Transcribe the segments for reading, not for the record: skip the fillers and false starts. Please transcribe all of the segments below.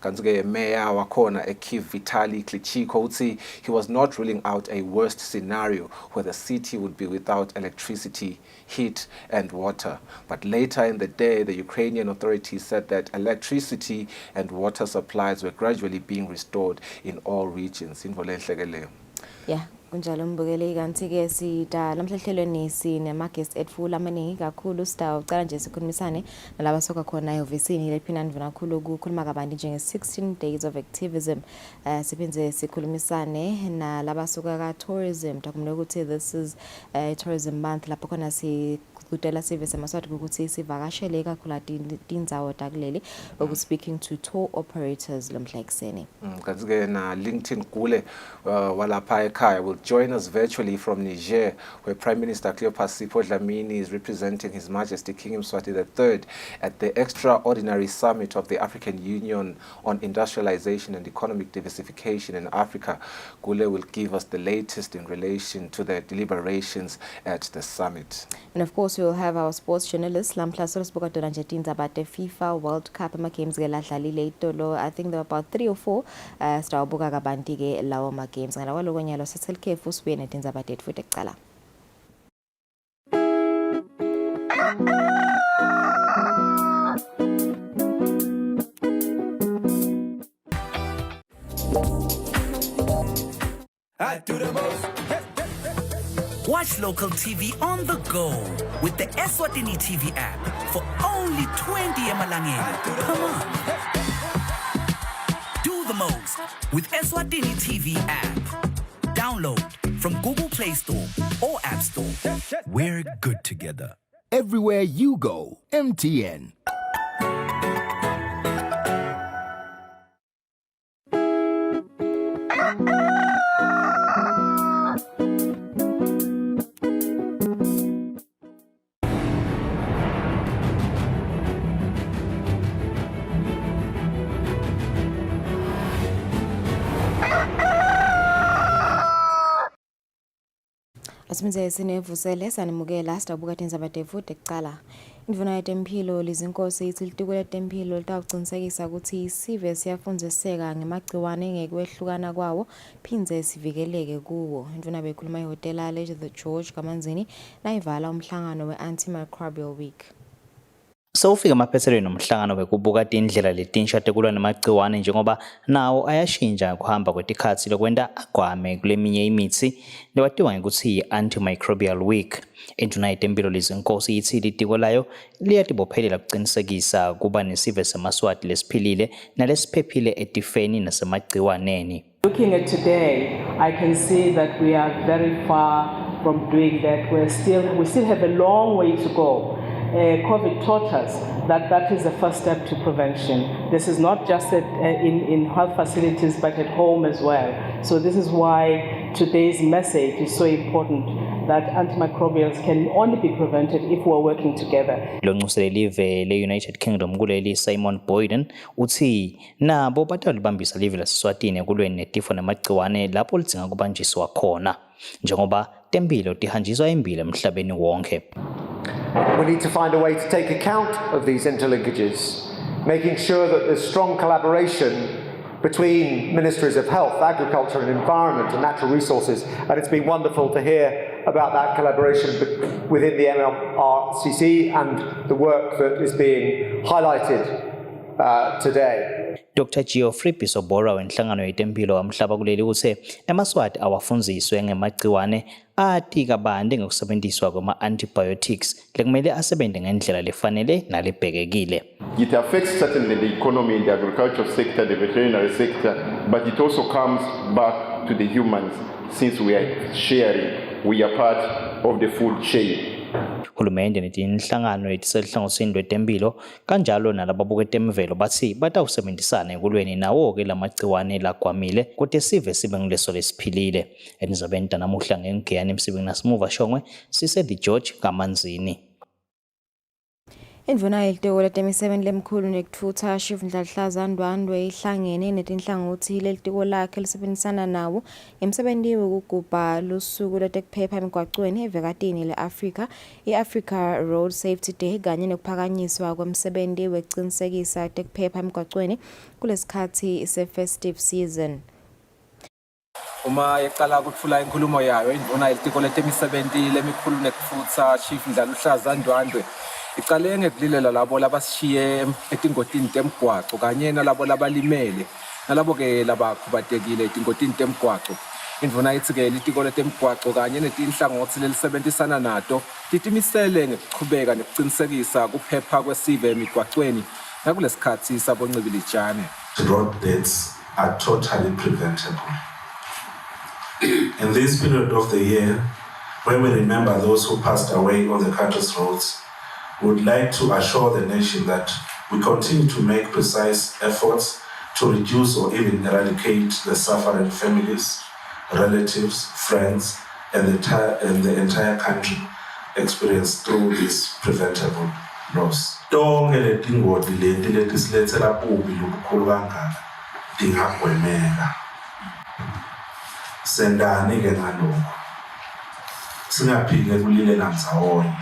kanti-ke Mayor wakhona eKyiv Vitaly Klitschko uthi he was not ruling out a worst scenario where the city would be without electricity, heat and water. But later in the day, the Ukrainian authorities said that electricity and water supplies were gradually being restored in all regions. Yeah. Kunjalo mbukeli kanti ke sida lamhlahlelweni sinema guest etfula amaningi kakhulu sida ucala nje sikhulumisane nalaba soka khona ehovisini lephina ndivuna kakhulu ukukhuluma kabanti njenge 16 days of activism siphenze sikhulumisane nalaba soka ka tourism takumele ukuthi this is tourism month lapho khona kudala service amaswati ukuthi sivakashele kakhulu tindzawo takuleli speaking to tour operators lomhla ekseni kanti-ke na LinkedIn Kule walapha ekhaya will join us virtually from Niger, where Prime Minister Cleopas Sipho Dlamini is representing His Majesty King Mswati III at the extraordinary summit of the African Union on industrialization and economic diversification in Africa. Kule will give us the latest in relation to the deliberations at the summit. And of course, we will have our sports journalist, Lampla Sorosboka Doranjatin about the FIFA World Cup games. I think there were about 3 or 4 Straboga Gabantige Laoma games. And I will go to Selke Fuswe and Tinzabatet for Tekala. I do the most. Watch local TV on the go with the Eswatini TV app for only 20 emalangeni per month. Do the most with Eswatini TV app. Download from Google Play Store or App Store. We're good together. Everywhere you go, MTN. Asimze sinevusele sanimukela sidabuka tinzabatevu tekcala indvuna yetempilo lizinkosi itsilitiko letempilo litawucinisekisa ukuthi isive siyafundziseka ngemagciwane ngekwehlukana kwawo phindze sivikeleke kuwo. Indvuna bekhuluma ihotela The George kaManzini nayivala umhlangano we-antimicrobial week. Sewufika amaphethelweni nomhlangano wekubuka indlela letinsha tekulwa nemagciwane njengoba nawo ayashintsha kuhamba kwetikhathi lokwenta agwame kuleminye imithi lewatiwa ngekuthi antimicrobial week. Indvuna yetempilo lizinkosi ithi litiko layo liyatibophelela kucinisekisa kuba nesive semaswati lesiphilile nalesiphephile etifeni nasemagciwaneni. Looking at today, I can see that we are very far from doing that. We still have a long way to go. COVID taught us that that is the first step to prevention. This is not just in health facilities, but at home as well. So this is why today's message is so important, that antimicrobials can only be prevented if we're working together. Lonxuselelive le-United Kingdom kuleli Simon Boyden uthi nabo batalibambisa live laseSwatini ekulweni netifo namagciwane lapho lidzinga kubanjiswa khona njengoba tempilo tihanjiswa embili emhlabeni wonke. We need to find a way to take account of these interlinkages, making sure that there's strong collaboration between Ministries of Health, Agriculture and Environment and Natural Resources, and it's been wonderful to hear about that collaboration within the MLRCC and the work that is being highlighted today. Dr. Geoffrey Pisobora wenhlangano yetempilo wamhlaba kuleli uthe emaswati awafundziswe ngemagciwane ati kabanti ngokusebenziswa kwama-antibiotics lekumele asebenze ngendlela lefanele nalebhekekile. It affects certainly the economy in the agricultural sector, the veterinary sector, but it also comes back to the humans since we are sharing, we are part of the food chain. Hulumende netinhlangano etisehlangothini lwetempilo kanjalo nalababuka temvelo bathi batawusebenzisana ekulweni nawo-ke lamagciwane lagwamile kuthi sive sibe nguleso lesiphilile. Elizabeth namuhla ngengiyani emsibeni nasimuva shongwe sise The George kaManzini. Indvuna yelitiko letemisebenti lemkhulu nekuthutha Chief Ndladlaza Ndwandwe ihlangene netinhlangothi lelitiko lakhe lisebenzisana nawo ngemsebenti wekugubha lusuku lwetekuphepha emgwacweni evekatini le-Afrika i-Africa Road Safety Day kanye nekuphakanyiswa kwemsebenti wekucinisekisa tekuphepha emgwacweni kulesikhathi se-festive season. Uma yeqala ukuthula inkulumo yayo indvuna yelitiko letemisebenti lemikhulu nekuthutha Chief Ndladlaza Ndwandwe iqale ngekulilela labo labashiye etingotini temgwaco kanye nalabo labalimele nalabo ke labakhubatekile etingotini temgwaco. Indvuna ithi ke litiko letemgwaco kanye netinhlangothi lelisebentisana nato litimisele ngekuchubeka nekucinisekisa kuphepha kwesive emigwacweni nakulesikhathi saboncibilijane. Road deaths are totally preventable. In this period of the year, when we remember those who passed away on the country's roads, we would like to assure the nation that we continue to make precise efforts to reduce or even eradicate the suffering families, relatives, friends, and the entire country experience through this preventable loss. Tonke letingoti leti letisilethela kubi lokukhulu kangaka tingagwemeka. Sendani ke ngalokho. Singaphike kulilela ndzawonye.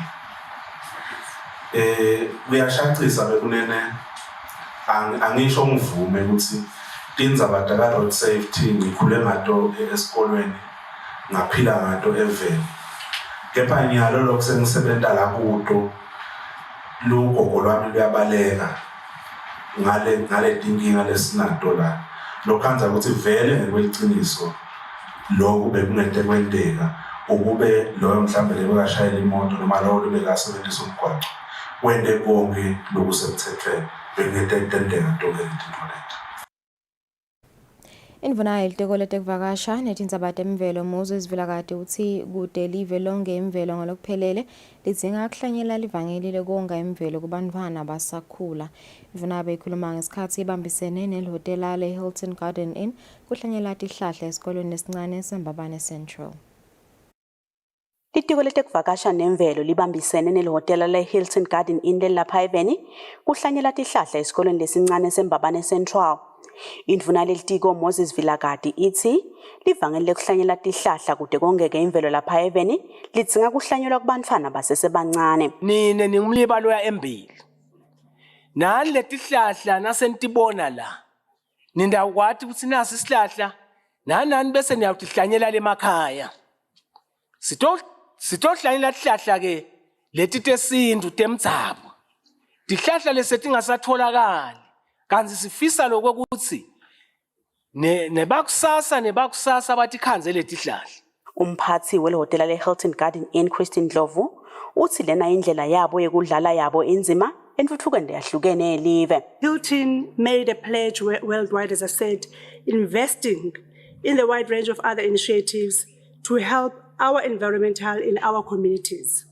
Kuyashaqisa bekunene angisho ngivume ukuthi tindzaba taka road safety ngikhule ngato esikolweni ngaphila ngato eveni kepha nyalo lokho sengisebenta la kuto lugogo lwami luyabaleka ngale tinkinga lesinato la lokhanza ukuthi vele ngekweliciniso lokho bekungente kwenteka ukube loyo mhlambe lebekashayela imoto noma lowo lebekasebenzisa umgwaqo wende konke lokusemthethweni bengente intendeka tonke letintfo leti. Indvuna yelitiko letekuvakasha netindzaba temvelo Moses Vilakati uthi kude live lonke imvelo ngalokuphelele lidzinga kuhlanyela livangeli lekonga imvelo kubantfwana basakhula. Indvuna beyikhuluma ngesikhatsi ibambisene nelihhotela le-Hilton Garden Inn kuhlanyela tihlahla esikolweni lesincane seMbabane Central. Litiko letekuvakasha nemvelo libambisene nelihhotela le-Hilton Garden Inn lelapha eveni kuhlanyela tihlahla esikolweni lesincane seMbabane Central. Indvuna lelitiko Moses Vilakati ithi livangeli lekuhlanyela tihlahla kude kongeke imvelo lapha eveni lidzinga kuhlanyelwa kubantfwana basesebancane. Nine ningumlibalo embili. Nani letihlahla nasentibona la. Nindawukwati ukuthi nasi isihlahla nani bese niyawutihlanyela lemakhaya. Sitohlanyela tihlahla ke leti tesintu temdzabo. Tihlahla lesetingasatholakali. Kanzi sifisa lokuthi nebakusasa batikhanze letihlahla. Umphathi welihhotela le-Hilton Garden Inn Christine Ndlovu uthi lena indlela yabo yekudlala yabo inzima entfutfukweni yahlukene elive. Hilton made a pledge worldwide, as I said, investing in the wide range of other initiatives to help our environmental in our communities.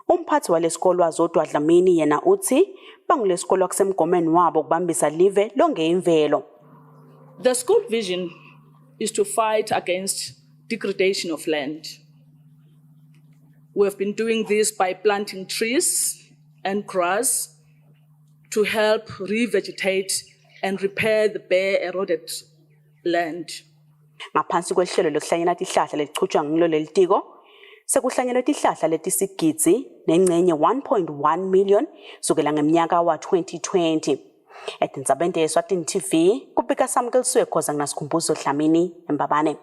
Umphathi walesikolo Azodwa Dlamini yena uthi bangulesikolo kusemgomeni wabo kubambisa live lonke imvelo. The school vision is to fight against degradation of land. We have been doing this by planting trees and grass to help revegetate and repair the bare eroded land. Ngaphansi kwehlelo lokuhlanyela tihlahla lelichutshwa ngilo lelitiko sekuhlanyelwa tihlahla letisigidzi nengcenye 1.1 million sukela ngeminyaka wa 2020. Etindzabeni Eswatini TV kubika samkeliswe khoza nginasikhumbuzo Dlamini eMbabane.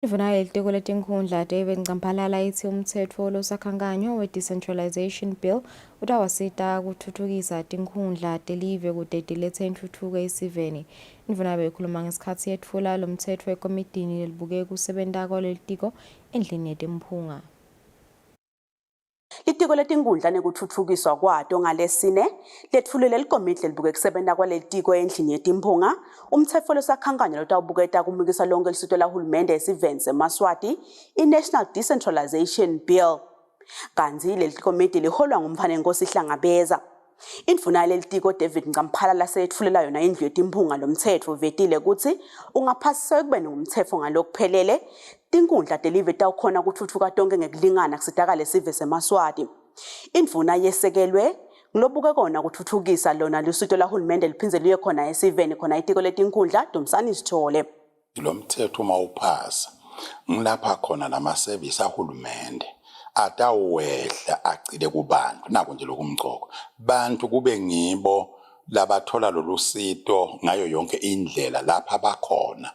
Indvuna yelitiko letinkhundla David Ncampalala ithi umtsetfo losakhankanyo we-Decentralization Bill utawasita kutfutfukisa tinkhundla telive kude tilethe intfutfuko esiveni. Indvuna beyikhuluma ngesikhatsi yetfula lo mtsetfo ekomitini lelibuke kusebenta kwalelitiko endlini yetimphunga. Litiko letinkhundla nekutfutfukiswa kwato ngalesine letfulele likomiti lelibuke kusebenta kwalelitiko endlini yetimphunga umtsetfo losakhankanyo lotawubuketa kumikisa lonke lisito lahulumende esiveni seMaswati i-National Decentralization Bill. Kanzi lelikomiti liholwa ngumphanenkosi Hlangabeza. Indvuna lelitiko David Ncampalala setfulela yona indlu yetimphunga lomtsetfo vetile kutsi ungaphasiswa ekubeni ngumtsetfo ngalokuphelele tinkhundla telive tawukhona kutfutfuka tonke ngekulingana kusitakale sive seMaswati. Imvuna yesekelwe ngilobuke kona ukuthuthukisa lona lusito lahulumende liphindze liye khona esiveni khona itiko letinkundla Dumsani Sithole. Lo mthetho mawuphasa ngilapha khona nama-service ahulumende atawehla agcile kubantu nako nje lokumgcoko bantu kube ngibo labathola lolusito ngayo yonke indlela lapha abakhona.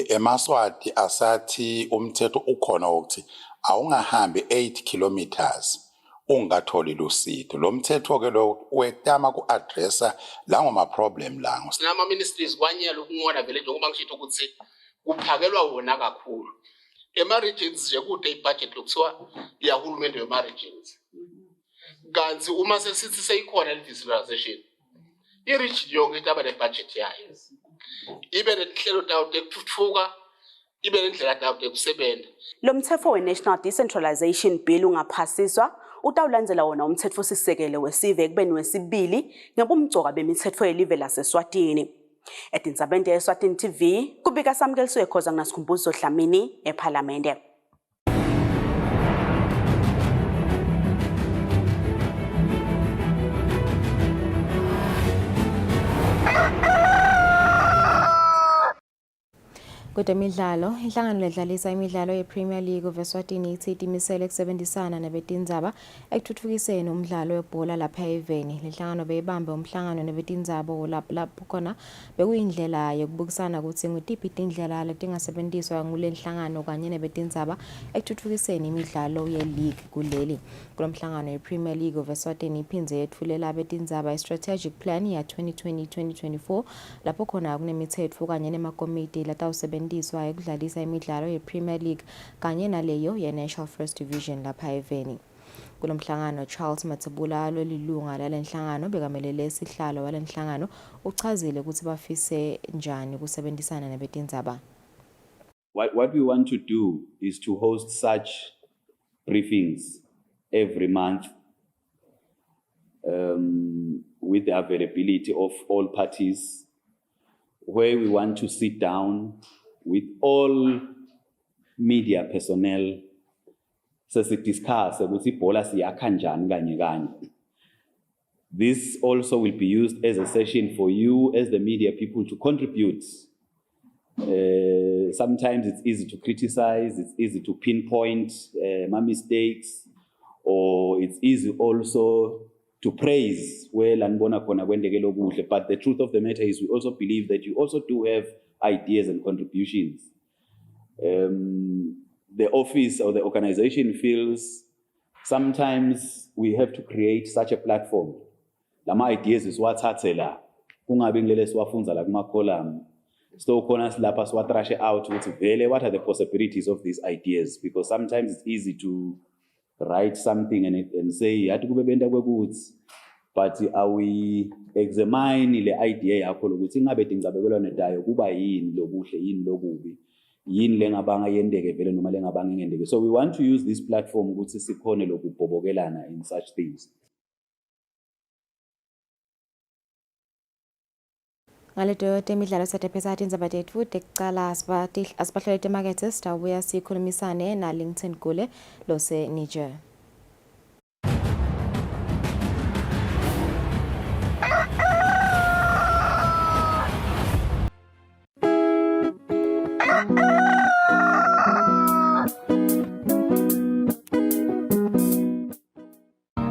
EmaSwati asathi umthetho ukhona ukuthi awungahambi 8 kilometers ungatholi lusito. Lo mthetho ke lo wetama ku-addressa lawo ma-problem lawo. Sinama ministries kwanyela ukungona vele njengoba ngisho ukuthi kuphakelwa wona kakhulu. Ema-regions nje kude ibudget lokuthiwa yahulumende wema-regions. Kanti uma sesithi seyikhona le-decentralization, i-region yonke itaba ne-budget yayo. Ibe nenhlelo tawo tekuthuka, ibe nendlela tawo tekusebenza. Lo mthetho we-National Decentralization Bill ungaphasiswa utawulandzela wona umthetho sisekele wesive ekubeni wesibili ngobumgcoka bemithetho yelive laseSwatini. Etindzabeni yeSwatini TV kubika Samkeliswe khoza ngasikhumbuzo Dlamini eParliament. Kwezemidlalo, inhlangano ledlalisa imidlalo yePremier League veSwatini ithi imisele kusebenzisana nabetindzaba ekuthuthukiseni umdlalo webhola lapha eveni. Lenhlangano beyibambe umhlangano nabetindzaba lapho khona bekuyindlela yokubukisana ukuthi ngutiphi indlela letingasebenziswa ngulenhlangano kanye nabetindzaba ekuthuthukiseni imidlalo ye-league kuleli. Kulomhlangano yePremier League veSwatini iphindze yetfulela abetindzaba i-strategic plan ya 2020-2024 lapho khona kunemithetho kanye nemakomiti latawusebenzisa ekudlalisa imidlalo yePremier League kanye naleyo ye-National First Division lapha eveni. Kulomhlangano Charles Matsebula lolilunga lalenhlangano bekamelele isihlalo walenhlangano uchazile ukuthi bafise njani kusebenzisana nabetindzaba. What we want to do is to host such briefings every month with the availability of all parties, where we want to sit down with all media personnel discuss ukuthi ibhola siyakha njani kanye kanye. This also will be used as a session for you as the media people to contribute. Sometimes it's easy to criticize, it's easy to pinpoint my mistakes, or it's easy also to praise well and but the truth of the matter is we also believe that you also do have ideas and contributions. The office or the organization feels sometimes we have to create such a platform. Lama ideas is what's la. Kungabi ngilele siwafunza la kuma column. So khona silapha siwatrashe out ukuthi vele what are the possibilities of these ideas, because sometimes it's easy to write something and say yathi kube benta kwekuthi, but we examine le idea yakho ukuthi ingabe tingcabelelwane dayo kuba yini lobuhle yini lokubi yini lengabanga yendeke vele noma lengabanga ngendeke. So we want to use this platform ukuthi sikhone lokubhobokelana in such things. Ngaleto temidlalo satephesa tindzaba tetfu tekucala asibahlole temakethe sitawubuya sikhulumisane na Linton Kule lose Niger.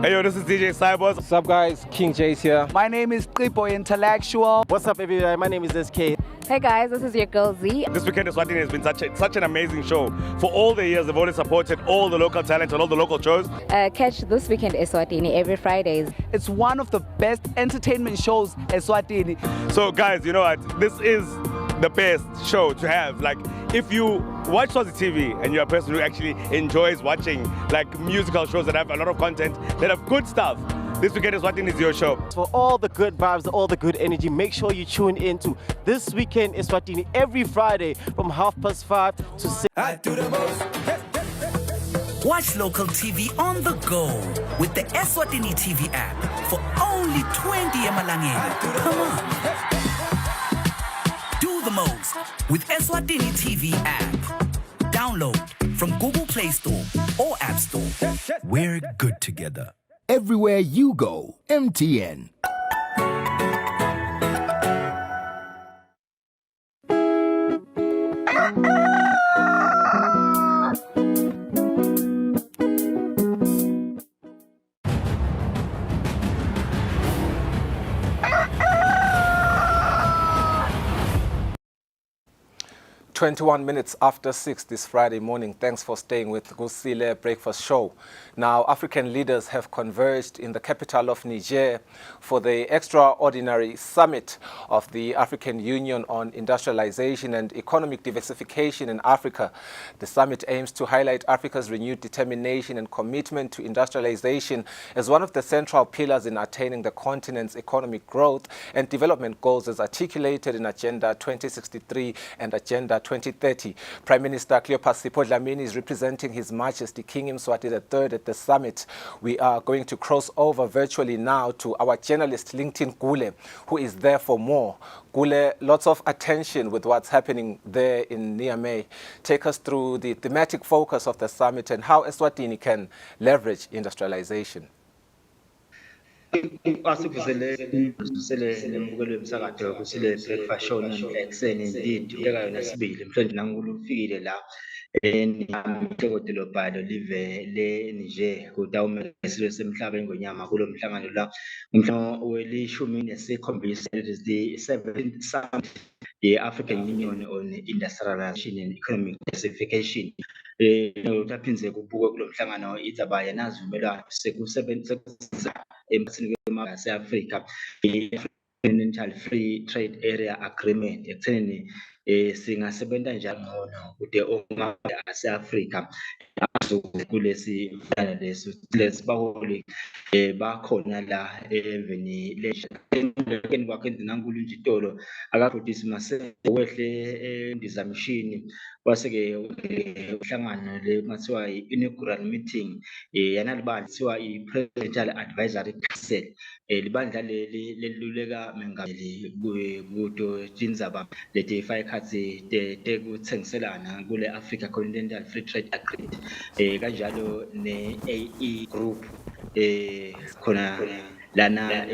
Hey yo, this is DJ Cybers. What's up guys, King J's here. My name is Kripo Intellectual. What's up everybody, my name is SK. Hey guys, this is your girl Z. This Weekend Eswatini has been such an amazing show. For all the years, they've always supported all the local talent and all the local shows. Catch This Weekend Eswatini every Fridays. It's one of the best entertainment shows Eswatini. So guys, you know what? This is the best show to have. Like, if you watch Swazi TV and you're a person who actually enjoys watching like musical shows that have a lot of content, that have good stuff, This Weekend Eswatini is your show. For all the good vibes, all the good energy, make sure you tune into This Weekend Eswatini every Friday from 5:30 to 6. I do the most. Watch local TV on the go with the Eswatini TV app for only 20 emalangeni. Come on. Do the most with Eswatini TV app. Download from Google Play Store. or App Store. We're good together. Everywhere you go, MTN. 21 minutes after 6 this Friday morning. Thanks for staying with Kusile Breakfast Show. Now, African leaders have converged in the capital of Niger for the extraordinary summit of the African Union on industrialization and economic diversification in Africa. The summit aims to highlight Africa's renewed determination and commitment to industrialization as one of the central pillars in attaining the continent's economic growth and development goals as articulated in Agenda 2063 and Agenda 2030. Prime Minister Cleopas Dlamini is representing His Majesty King Mswati III at the summit. We are going to cross over virtually now to our journalist LinkedIn Gule, who is there for more. Gule, lots of attention with what's happening there in Niamey. Take us through the thematic focus of the summit and how Eswatini can leverage industrialization. Kusile nemukelo wemsakazo kusile breakfast show namhla ekseni indeed uyekayo nasibili mhlawumbe nankulu ufikile la edolobhalo live le Niger kutawume ngesilo semhlaba engonyama kulo mhlangano la umhlangano welishumi nesikhombisa. It is the 17th summit the African Union on Industrialization and Economic Diversification. Utaphinze kubukwe kulo mhlangano izaba yanazivumelwano sekusebenza emphakathini wase-Afrika i-Continental Free Trade Area Agreement ekuthenini singasebenza njani ngcono kude onke ase-Afrika kulesi leso lesibaholi bakhona la eveni leshakeni kwakhe nankulu nje itolo akafundisi masewehle endizamshini waseke uhlangano le mathiwa i-inaugural meeting yanalibandla kuthiwa i-Presidential Advisory Council. Libandla leli leluleka mengameli kuto tindzaba leti fayikhatsi tekutsengiselana kule Africa Continental Free Trade Agreement kanjalo ne-AE Group khona lana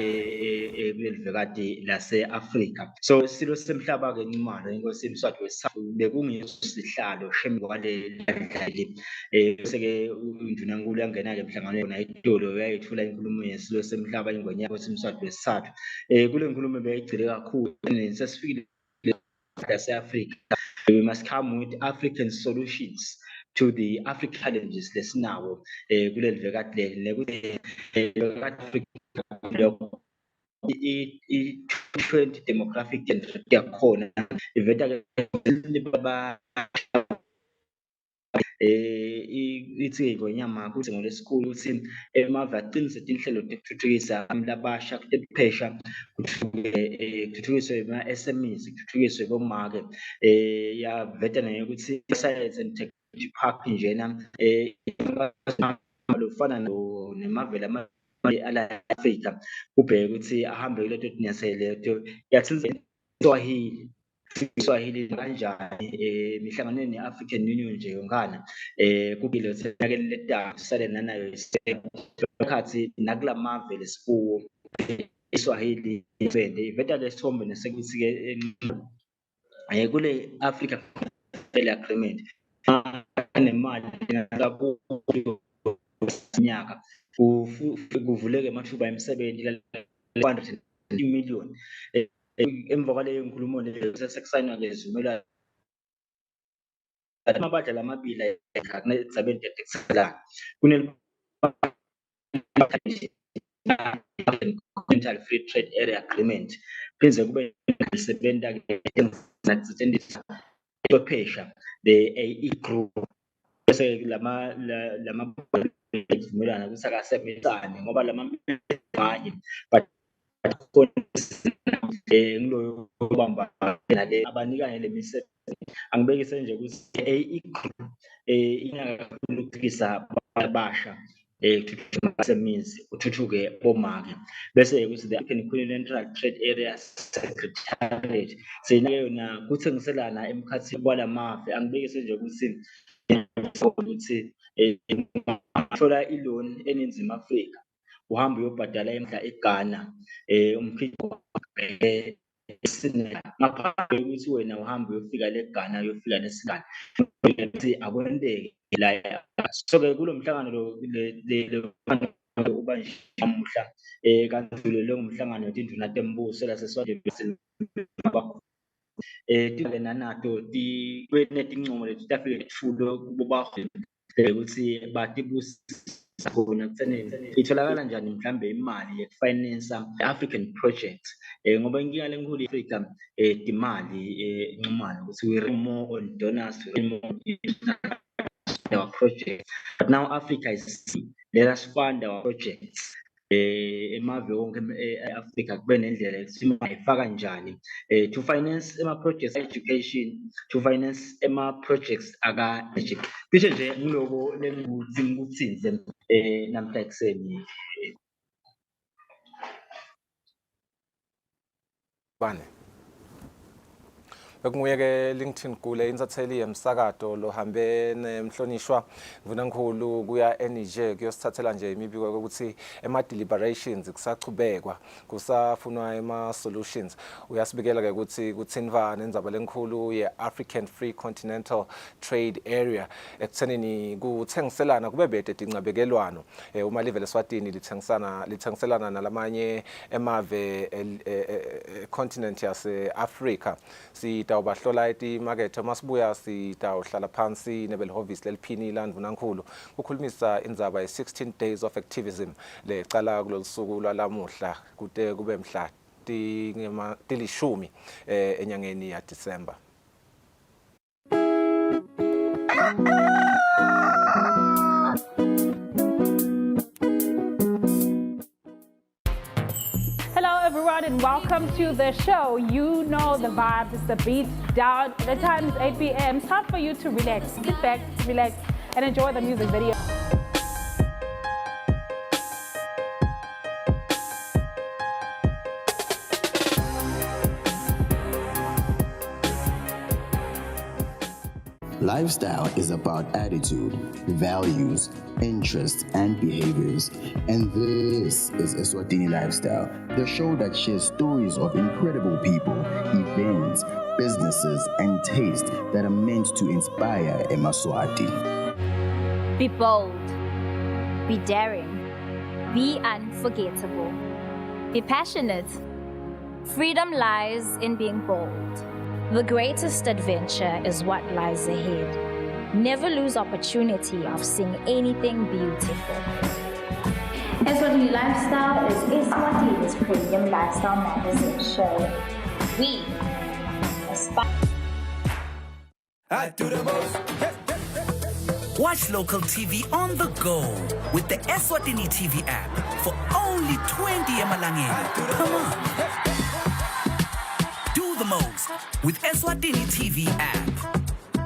kulelivekati lase-Afrika. So silo semhlaba ke ngimalo inkosi Mswati wesithathu bekungesihlalo shemi kwaleli seke undunankulu yangena ke emhlanganweni nayitolo uyayithula inkulumo yesilo semhlaba ingonyaka inkosi Mswati wesithathu. Kule nkulumo beyigcile kakhulu sesifikile lase-Afrika. We must come with African solutions to the African challenges lesinawo kuleli vekati leli nekuthi Africa i-20 demographic yakhona iveta ke ithi ngonyama kuthi ngolesikhulu ukuthi emave aqinise inhlelo tekuthuthukisa labasha kuphesha kuthuthukiswe ama-SMEs kuthuthukiswe bomake yaveta nayo ukuthi science and technology park njena lofana nemavela ala Afrika kubheke ukuthi ahambe kule nto tinyaselelo yathinze Swahili kanjani emihlanganweni ne-African Union nje yonkana kubile uthekele letaba sale nanayo isikhathi nakulamave lesifuwo iSwahili ivende iveta lesithombe nesekuthi ke kule Africa agreement anemali kakhulu nyaka kuvuleke amathuba emisebenzi 100 million emva kwaleyo nkulumo leyo sekusayinwa lezivumelwano amabadla lamabili kunezabeni tekuthelana Continental Free Trade Area Agreement phinze kube lisebenza ke nakusetshenziswa ubuchwephesha the AE Group bese lama ivumelana ukuthi akasebenzisane ngoba lamanye but ngiloyo bamba nale abanikanye lemisebenzi angibekise nje ukuthi AE Group inakakhulu ukukisa abasha SMEs uthuthuke bomake bese ukuthi the African Continental Trade Area Secretariat seyona kuthengiselana emkhathini kwalamave angibekise nje ukuthi ukuthi thola i-loan eNingizimu Afrika uhambe uyobhadala emhla eGhana umkhicito ngaphambi kokuthi wena uhambe uyofika leGhana uyofika neSingane ukuthi akwenteke la. So-ke kulo mhlangano lo uba namuhla kanti lo ngumhlangano wetinduna tembuso laseSwatini nanato kunetincomo leti tafike tfulo kubo baholi ukuthi batibusisa khona kutsenini itholakala njani mhlambe imali yekufinansa African project ngoba inkinga lenkulu e-Africa timali incomane ukuthi we rely more on donors, we rely more on our projects, but now Africa is let us fund our projects. Emave wonke e-Africa kube nendlela ukuthi mayifaka njani to finance projects education, to finance projects aka-energy. Cishe nje ngiloko lengikuthinze namhla ekuseni. Bane. Bekunguye-ke LinkedIn kule insatheli yemsakato lohambe nemhlonishwa mvunankulu kuya eNiger kuyosithathela nje imibiko ukuthi ema-deliberations kusachubekwa kusafunwa ema-solutions. Uyasibikela-ke ukuthi kuthinva nendzaba lenkulu ye-African Free Continental Trade Area ekuthenini kuthengiselana kube bede tincabekelwano uma live leSwatini lithengiselana nalamanye emave continent yase-Afrika. Sitawubahlola etimakethe masibuya sitawuhlala phansi nebelihhovisi leliphini landvunankulu kukhulumisa indzaba ye-16 days of activism lecala kulolu suku lwalamuhla kude kube mhla tilishumi enyangeni ya December. Hello everyone and welcome to the show. You know the vibes, the beat down. The time is 8 p.m. It's time for you to relax, sit back, relax, and enjoy the music video. Lifestyle is about attitude, values, interests, and behaviors. And this is Eswatini Lifestyle, the show that shares stories of incredible people, events, businesses, and tastes that are meant to inspire Emaswati. Be bold, be daring, be unforgettable, be passionate. Freedom lies in being bold. The greatest adventure is what lies ahead. Never lose opportunity of seeing anything beautiful. Eswatini Lifestyle is Eswatini's premium lifestyle magazine show. We aspire. I do the most. Watch local TV on the go with the Eswatini TV app for only 20 emalangeni. Come on. Do the most with Eswatini TV app.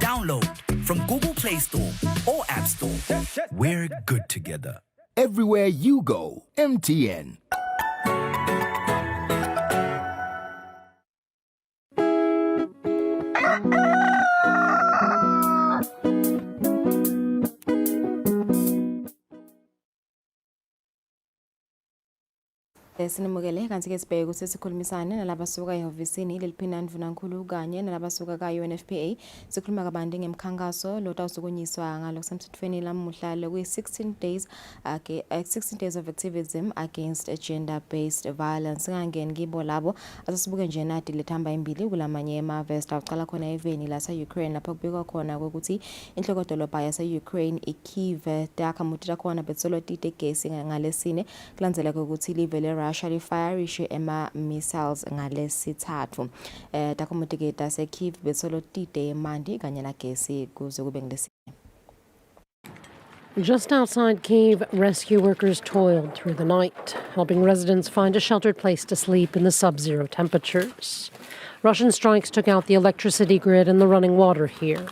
Download from Google Play Store or App Store. We're good together. Everywhere you go, MTN. Sinimukele kanti ke sibheke ukuthi sikhulumisane nalabasuka ehhovisini leliphina ndvunankulu kanye nalabasuka ka-UNFPA sikhuluma kabanti ngemkhankaso lo tawusukunyiswa ngalo kusemthethweni lamuhla lokuyi-16 days of activism against gender based violence. Ngangeni kibo labo asasibuke nje nati lethamba imbili kulamanye emave sitawuqala khona eveni lase-Ukraine lapho kubikwa khona ukuthi inhlokodolobha yase-Ukraine iKyiv takhamuti takhona betsolo tite gesi ngalesine kulandzela ukuthi live le Russia lifayarishe ema-missiles ngalesithathu. Takhamuti ke tase-Kyiv betsolo tite mandi kanye nagesi kuze kube ngilesine. Just outside Kyiv, rescue workers toiled through the night, helping residents find a sheltered place to sleep in the sub-zero temperatures. Russian strikes took out the electricity grid and the running water here.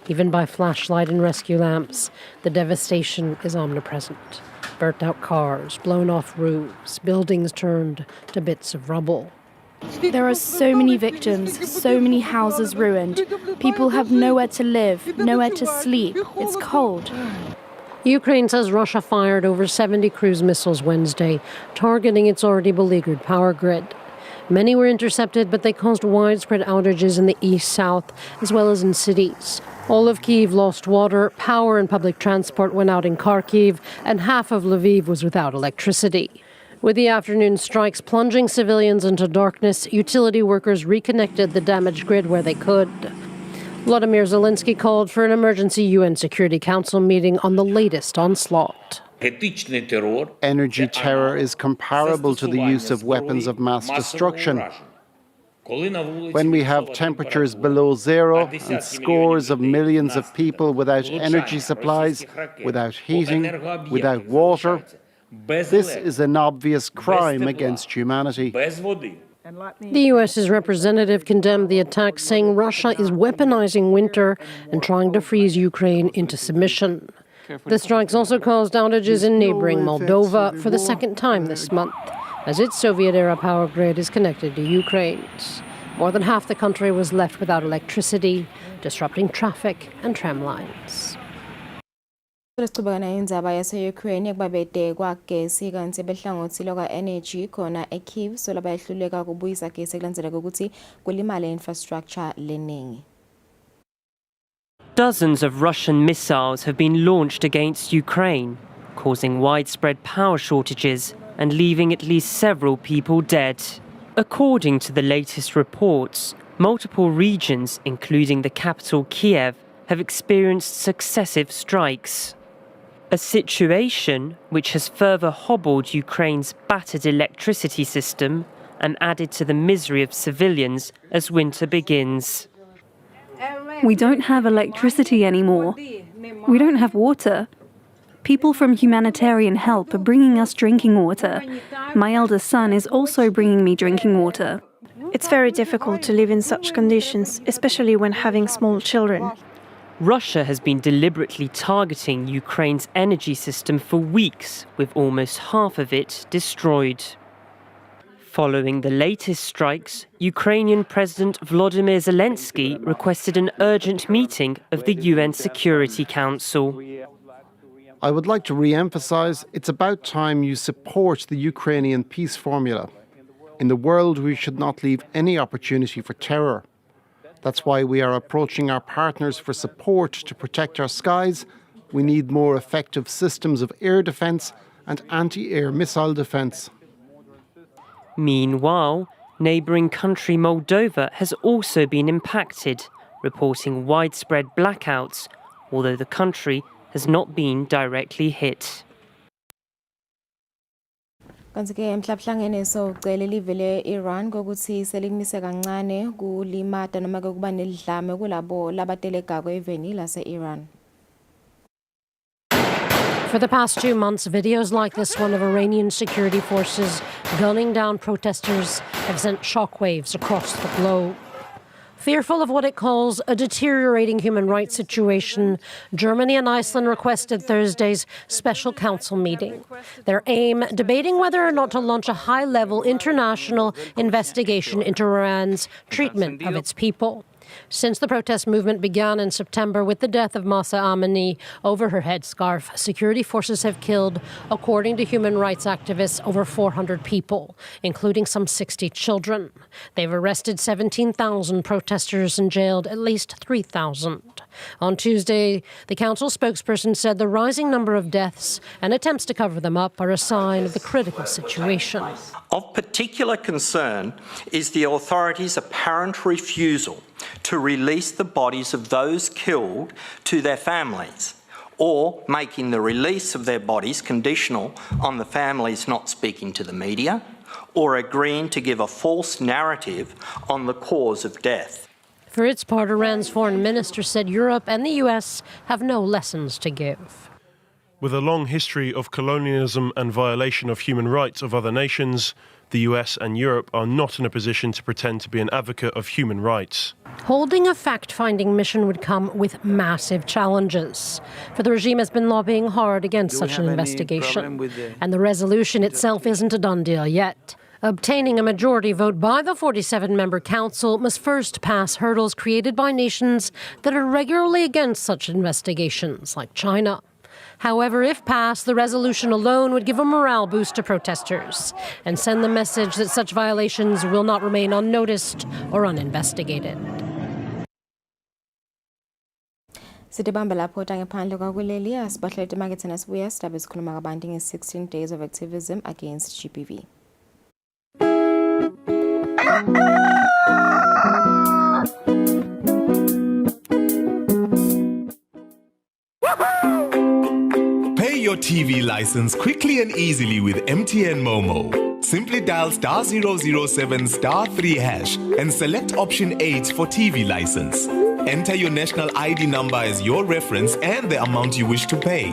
Even by flashlight and rescue lamps, the devastation is omnipresent. Burnt out cars, blown off roofs, buildings turned to bits of rubble. There are so many victims, so many houses ruined. People have nowhere to live, nowhere to sleep. It's cold. Ukraine says Russia fired over 70 cruise missiles Wednesday, targeting its already beleaguered power grid. Many were intercepted, but they caused widespread outages in the east-south, as well as in cities. All of Kyiv lost water, power and public transport went out in Kharkiv, and half of Lviv was without electricity. With the afternoon strikes plunging civilians into darkness, utility workers reconnected the damaged grid where they could. Volodymyr Zelensky called for an emergency UN Security Council meeting on the latest onslaught. Energy terror is comparable to the use of weapons of mass destruction. When we have temperatures below zero and scores of millions of people without energy supplies, without heating, without water, this is an obvious crime against humanity. The U.S.'s representative condemned the attack, saying Russia is weaponizing winter and trying to freeze Ukraine into submission. The strikes also caused outages in neighboring Moldova for the second time this month, as its Soviet-era power grid is connected to Ukraine's. More than half the country was left without electricity, disrupting traffic and tram lines. Lesixubana indzaba yase-Ukraine ekubabede kwagesi kanti behlangothile kwa-energy khona eKyiv so labayehluleka ukubuyisa gesi kulandzeleka ukuthi kulimale infrastructure leningi. Dozens of Russian missiles have been launched against Ukraine, causing widespread power shortages and leaving at least several people dead. According to the latest reports, multiple regions, including the capital Kiev, have experienced successive strikes. A situation which has further hobbled Ukraine's battered electricity system and added to the misery of civilians as winter begins. We don't have electricity anymore. We don't have water. People from humanitarian help are bringing us drinking water. My eldest son is also bringing me drinking water. It's very difficult to live in such conditions, especially when having small children. Russia has been deliberately targeting Ukraine's energy system for weeks, with almost half of it destroyed. Following the latest strikes, Ukrainian President Volodymyr Zelensky requested an urgent meeting of the UN Security Council. I would like to re-emphasize it's about time you support the Ukrainian peace formula. In the world, we should not leave any opportunity for terror. That's why we are approaching our partners for support to protect our skies. We need more effective systems of air defence and anti-air missile defence. Meanwhile, neighbouring country Moldova has also been impacted, reporting widespread blackouts, although the country has not been directly hit. Kanti-ke emhlabuhlangene sowucela ilive le-Iran kokuthi selimise kancane kulimata noma kuba nelidlame kulabo labateleka kweveni lase-Iran. For the past 2 months, videos like this one of Iranian security forces gunning down protesters have sent shockwaves across the globe. Fearful of what it calls a deteriorating human rights situation, Germany and Iceland requested Thursday's special council meeting. Their aim, debating whether or not to launch a high-level international investigation into Iran's treatment of its people. Since the protest movement began in September with the death of Mahsa Amini over her headscarf, security forces have killed, according to human rights activists, over 400 people, including some 60 children. They've arrested 17,000 protesters and jailed at least 3,000. On Tuesday, the council spokesperson said the rising number of deaths and attempts to cover them up are a sign of the critical situation. Of particular concern is the authorities' apparent refusal to release the bodies of those killed to their families, or making the release of their bodies conditional on the families not speaking to the media, or agreeing to give a false narrative on the cause of death. For its part, Iran's foreign minister said Europe and the US have no lessons to give. With a long history of colonialism and violation of human rights of other nations, the US and Europe are not in a position to pretend to be an advocate of human rights. Holding a fact-finding mission would come with massive challenges, for the regime has been lobbying hard against such an investigation, and the resolution itself isn't a done deal yet. Obtaining a majority vote by the 47-member council must first pass hurdles created by nations that are regularly against such investigations, like China. However, if passed, the resolution alone would give a morale boost to protesters and send the message that such violations will not remain unnoticed or uninvestigated. Sitibambe lapho ngaphandle kwakuleli asibahlele emakethe nasibuya sidabe sikhuluma kabanti nge-16 days of activism against GBV. Pay your TV license quickly and easily with MTN Momo. Simply dial *007 *3# and select option 8 for TV license. Enter your national ID number as your reference and the amount you wish to pay.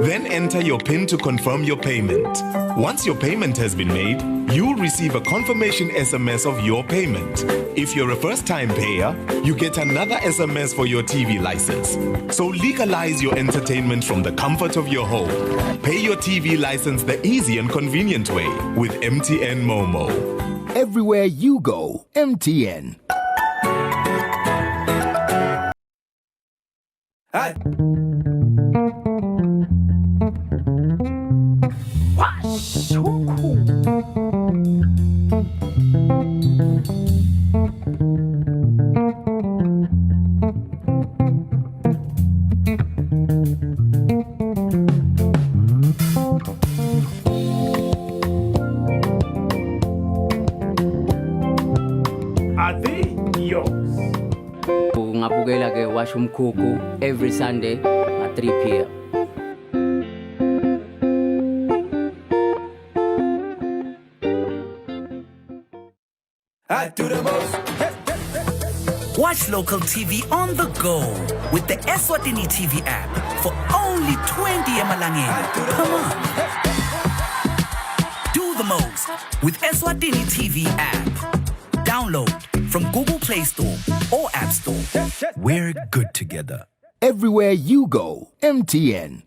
Then enter your PIN to confirm your payment. Once your payment has been made, you'll receive a confirmation SMS of your payment. If you're a first-time payer, you get another SMS for your TV license. So legalize your entertainment from the comfort of your home. Pay your TV license the easy and convenient way with MTN Momo. Everywhere you go, MTN. Are they yours? Ngabukela ke washa umkhukhu every Sunday at 3 p.m. Watch local TV on the go with the Eswatini TV app for only 20 emalangeni per month. Do the most with Eswatini TV app. Download from Google Play Store or App Store. We're good together. Everywhere you go, MTN.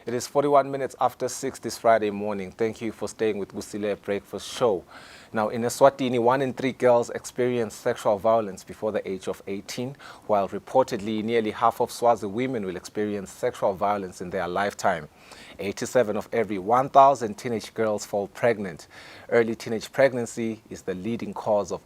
It is 41 minutes after 6 this Friday morning. Thank you for staying with Kusile Breakfast Show. Now, in Eswatini, 1 in 3 girls experience sexual violence before the age of 18, while reportedly nearly half of Swazi women will experience sexual violence in their lifetime. 87 of every 1,000 teenage girls fall pregnant. Early teenage pregnancy is the leading cause of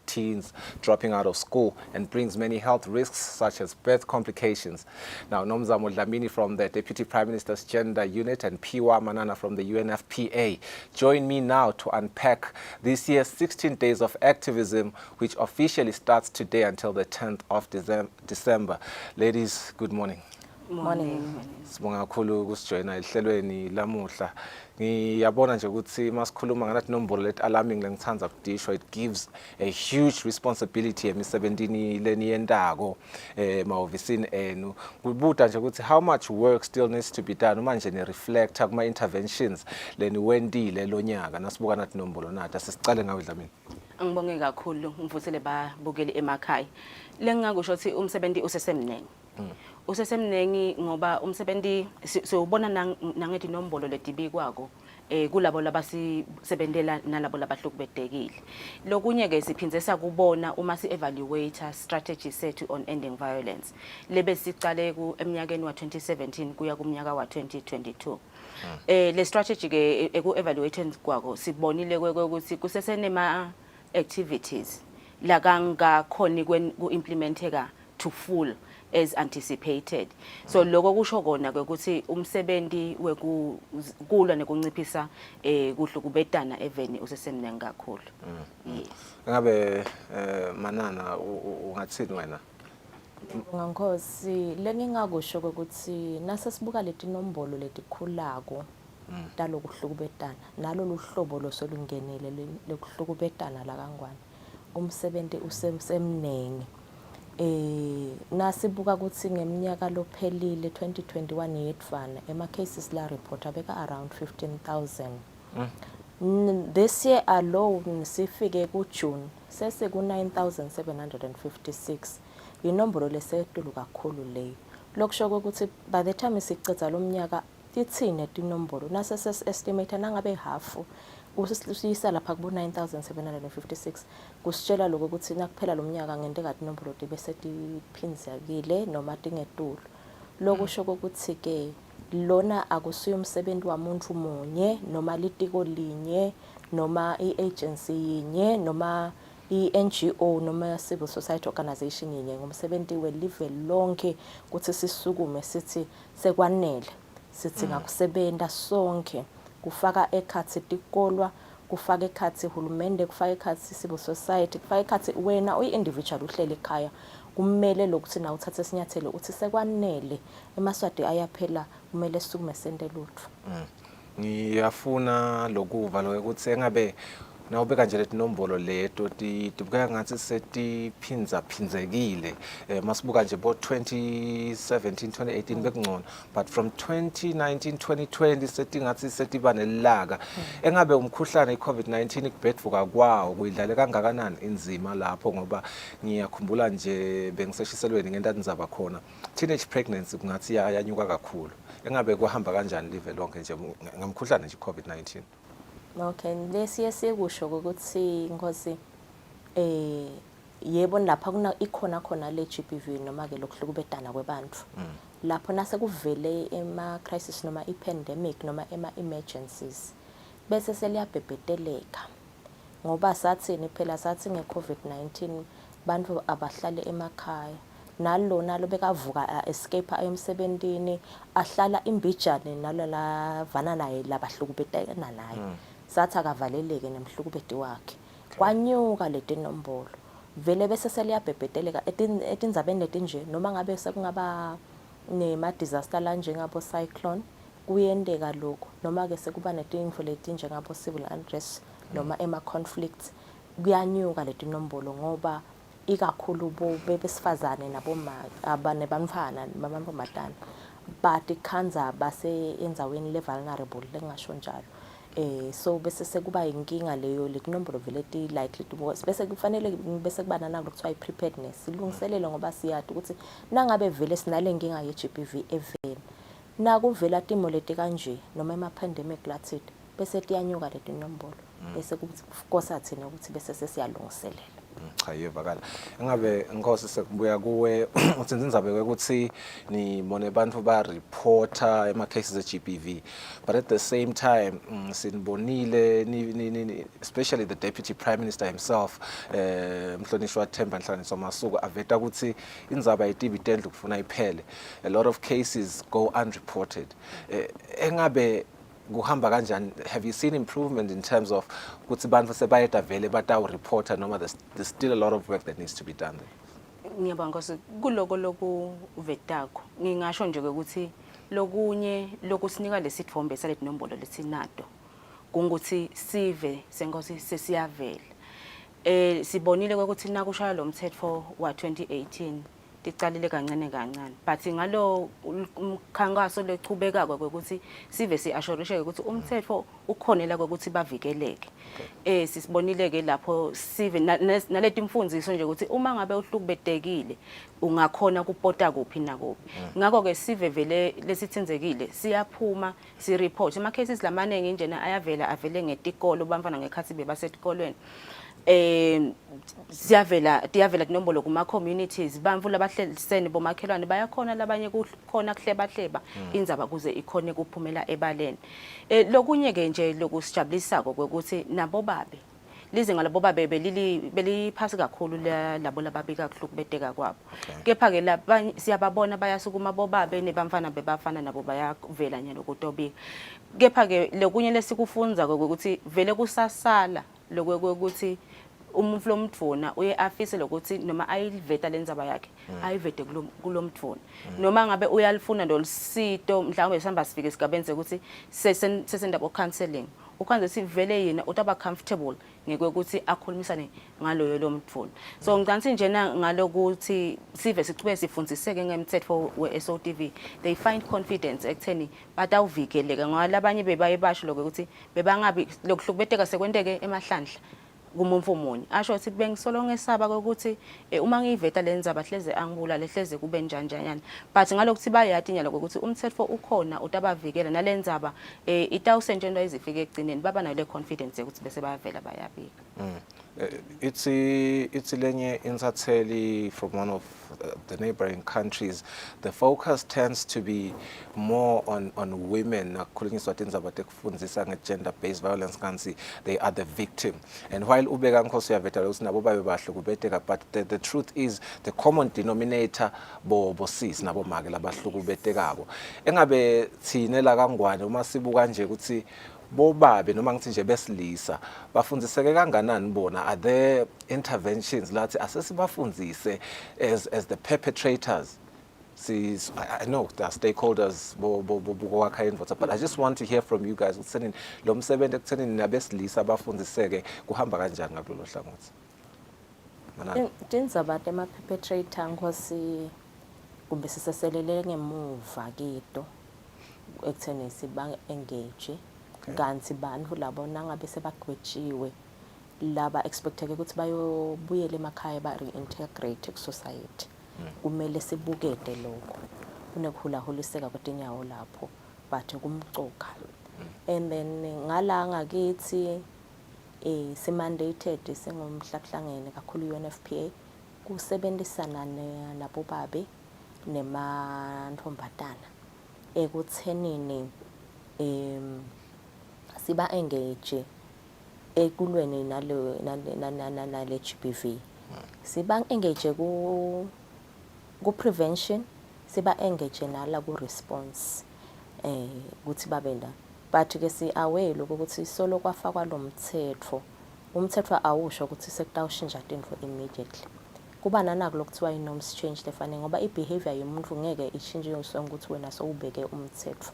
teens dropping out of school and brings many health risks such as birth complications. Now, Nomzamo Dlamini from the Deputy Prime Minister's Gender Unit and Piwa Manana from the UNFPA join me now to unpack this year's 16 Days of Activism, which officially starts today until the 10th of December. Ladies, good morning. Morning. Sibonga kakhulu kusijoyina ehlelweni lamuhla. Ngiyabona nje ukuthi masikhuluma nganathi nombolo let alarming lengithanza kudisho, it gives a huge responsibility emisebentini leni yendako mahhovisini enu. Kubuta nje ukuthi how much work still needs to be done manje ne reflector kuma interventions leni wendile lo nyaka. Nasibuka nathi nombolo nathi asicale ngawe Dlamini. Ngibonge kakhulu ngivusele babukeli emakhaya. Lengingakusho ukuthi umsebenzi usesemnene. Usesemnengi ngoba umsebenzi siubona nangethi nombolo ledibi kwako kulabo labasibenzela nalabo labahlukubedekile. Lokunye ke siphinzesa kubona uma si-evaluate strategy sethu on ending violence. Lebe sicale eminyakeni wa 2017 kuya kumnyaka wa 2022. Le strategy ke eku-evaluating kwako sibonile ukuthi kusesenema activities la kangakhoni ku-implementeka to full as anticipated. So lokho kusho kona ukuthi umsebenzi wekulwa nekunciphisa kuhlukubetana eveni usesemnengi kakhulu. Yes. Ngabe Manana ungathini wena? Ngankosi lengingakusho ukuthi nasesibuka leti nombolo letikhulako talokuhlukubetana nalo luhlobo losolungenele lekuhlukubetana la kangwane umsebenzi usemningi nasibuka ukuthi ngeminyaka lophelile 2021 yetfana ema cases la report abeka around 15,000 this year alone sifike ku June sese ku 9,756 inombolo lesetulu kakhulu leyo lokusho ukuthi by the time sicetha lo mnyaka tithine tinombolo nase ses estimate nangabe half usisisa lapha kubo 9,756 kusitshela lokho ukuthi nakuphela lo mnyaka ngente kade inombolo bese tiphinzakile noma tingetulu lokusho ukuthi ke lona akusiyo umsebenzi wamuntu munye noma litiko linye noma iagency yinye noma iNGO noma civil society organization yinye ngumsebenzi welive lonke ukuthi sisukume sithi sekwanele sithi ngakusebenza sonke kufaka ekhathi tikolwa kufaka ekhathi uhulumende kufaka ekhathi civil society kufaka ekhathi wena uyi-individual uhlele ekhaya kumele lokuthi na uthathe isinyathelo uthi sekwanele emaswadi ayaphela kumele sisukume sende lutho ngiyafuna lokuva lo ukuthi engabe nawubeka nje letinombolo leto tibukeka ngathi setiphinzekile masibuka nje bo 2017 2018 bekungcono but from 2019 2020 setingathi setiba nelaka engabe umkhuhlane iCovid-19 ikubhedvuka kwawo kuyidlale kangakanani inzima lapho ngoba ngiyakhumbula nje bengiseshiselweni ngentandzaba khona teenage pregnancy kungathi yanyuka kakhulu engabe kuhamba kanjani live lonke nje ngemkhuhlane nje iCovid-19 Okay, lesiye sikusho ukuthi ngosi yebo lapha kuna ikhona khona le GBV noma ke lokuhlukubedana kwabantu. Lapho nase kuvele ema crisis noma ipandemic noma ema emergencies. Bese seliyabhebeteleka. Ngoba sathini phela sathi ngeCovid-19 bantu abahlale emakhaya. Nalo bekavuka escape emsebentini ahlala imbijane nalala vana naye labahlukubedana naye. Sathi akavaleleke nemhlukubedi wakhe kwanyuka letinombolo vele bese seliyabhebeteleka etindzabeni letinje noma ngabe sekungaba nema disaster la njengabo cyclone kuyendeka lokho noma ke sekuba netinfo letinje ngabo civil unrest noma ema conflicts kuyanyuka letinombolo ngoba ikakhulu bo besifazane naboma abane bamfana nabamantwana but ikhanza base enzaweni le vulnerable lengasho njalo so bese sekuba inkinga leyo letinombolo vele ti likely to bese kufanele bese kuba nana lokuthiwa i-preparedness ilungiselelo ngoba siyade ukuthi nangabe vele sinale nkinga ye-GBV evele nakuvela timo leti kanje noma ema-pandemic lathit bese tiyanyuka letinombolo bese kukosa thina ukuthi bese sesiyalungiselela cha yevakala engabe inkosi sekubuya kuwe uthi indzaba ukuthi nibone abantu ba reporter ema cases eGBV but at the same time sinibonile especially the deputy prime minister himself Mhlonishwa Themba Nhlaniso Masuku aveta ukuthi indzaba yetibitendlu kufuna iphele a lot of cases go unreported engabe kuhamba kanjani have you seen improvement in terms of ukuthi bantu sebayeda vele batawu reporter noma there's still a lot of work that needs to be done there ngiyabonga Nkosi kuloko lokuvetako ngingasho nje ukuthi lokunye lokusinika lesithombe saletinombolo lesinato kungukuthi sive senkosi sesiyavela sibonile ukuthi nakushaya lo mthetho wa 2018 ticalile kancane but ngalo umkhankaso lechubeka ukuthi sive siassurishe ukuthi umthetho ukhonela ukuthi bavikeleke sisibonile ke lapho sive naleti imfundiso nje ukuthi uma ngabe uhlukubedekile ungakhona kupota kuphi nakuphi ngakho ke sive vele lesithinzekile siyaphuma si report ama cases lamanengi njena avele ngetikolo bamfana ngekhathi bebasetikolweni tiyavela inombolo kuma communities bamvu labahlelisene bomakhelwane bayakhona labanye kukhona kuhleba indzaba kuze ikhone kuphumela ebaleni lokunye ke nje lokusijabulisa ukuthi nabo babe lizinga labo babe beliphasi kakhulu labo lababika kuhlukubedeka kwabo kepha ke labanye siyababona bayasukuma bobabe nebamfana bebafana nabo bayavela nyalo kutobika kepha ke lokunye lesikufunza ukuthi vele kusasala lokwe ukuthi umuntu lomdvuna uye afise lokuthi noma ayiveta lenzaba yakhe ayivete kulomdvuna noma ngabe uyalifuna lolusito mhlawumbe sihamba sifike sigabeni ukuthi sesendaba counseling ukwenza sivele yena utaba comfortable ngekweukuthi akhulumisane ngaloyo lomdvuna so ngicanga njena ngalokuthi sive sichube sifundiseke ngemthetho we-SOTV they find confidence ekutheni batawuvikeleka ngoba labanye bebaye basho lokuthi bebangabi lokuhlukubeteka sekwenteke emahlandla kumuntu omunye asho ukuthi bengisolo ngesaba ukuthi uma ngiyiveta lenzaba hleze angibulale hleze kube njanjanyana but ngalokuthi bayati nyalo ukuthi umthetho ukhona utabavikela nalenzaba itawusentshenzwa izifike egcineni baba nayo le confidence ukuthi bese bayavela bayabika It's lenye insatheli from one of the neighboring countries. The focus tends to be more on women. Gender-based violence, they are the victim. And while but the truth is the common denominator bosis nabo magela bahlukubeteka. Engabe thinela kangwane uma sibuka nje ukuthi bobabe noma ngithi nje besilisa bafundiseke kanganani bona are there interventions lathi asesibafundzise as the perpetrators I know there are stakeholders but I just want to hear from you guys ukuthi lo msebenzi ekuthenini nabesilisa bafundiseke kuhamba kanjani ngakulolu hlangothi Tindzaba tema-perpetrator ngosi kumbe siseselele ngemuva kito ekutheni siba-engage kanti bantu labo nangabe sebagwetshiwe laba expecteke ukuthi bayobuyela emakhaya ba-reintegrate ku-society kumele sibukete lokho kunekuhulahuliseka kwetinyawo lapho but kumcoka and then ngala ngakithi simandated singumhlahlangene kakhulu UNFPA kusebenzisana nabobabe nemantombazana ekuthenini siba engage ekulweni nale GBV siba engage ku prevention siba engage nala ku response ukuthi babenda but ke si aware ukuthi solo kwafakwa lo umthetho awusho ukuthi sekutawushintsha into immediately kuba nanako lokuthiwa i-norms change lefane ngoba i-behavior yomuntu ngeke ishintshe ukuthi wena sowubeke umthetho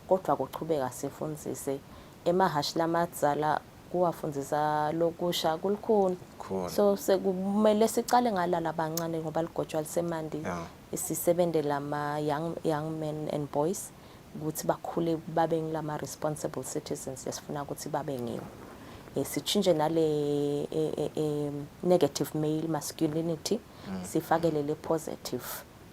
kodwa kuchubeka sifundise emahashi lamadzala kuwafundzisa lokusha kulukhuni so sekumele sicale ngalala abancane ngoba ligotshwa lisemandi sisebenze lama young men and boys ukuthi bakhule babe ngilama responsible citizens lesifuna ukuthi babe ngiwo sichinje nale negative male masculinity sifakele le positive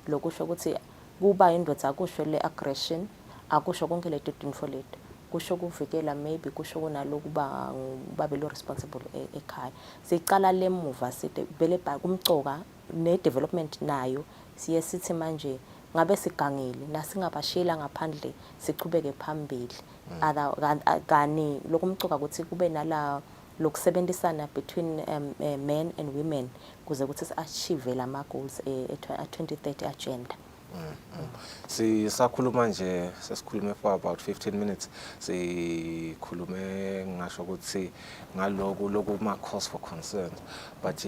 lokusho ukuthi kuba indoda akusho le aggression akusho konke le tinfo leti kusho kuvikela maybe kusho kunalokuba babe lo responsible ekhaya siqala lemuva sithi vele kumcoka ne development nayo siye sithi manje ngabe sigangile nasingabashila ngaphandle sichubeke phambili kani lokumcoka ukuthi kube nala lokusebenzisana between men and women kuze ukuthi si-achieve lama goals e-2030 agenda. Sisakhuluma nje sesikhulume for about 15 minutes sikhulume ngasho ukuthi ngaloku ma cause for concern but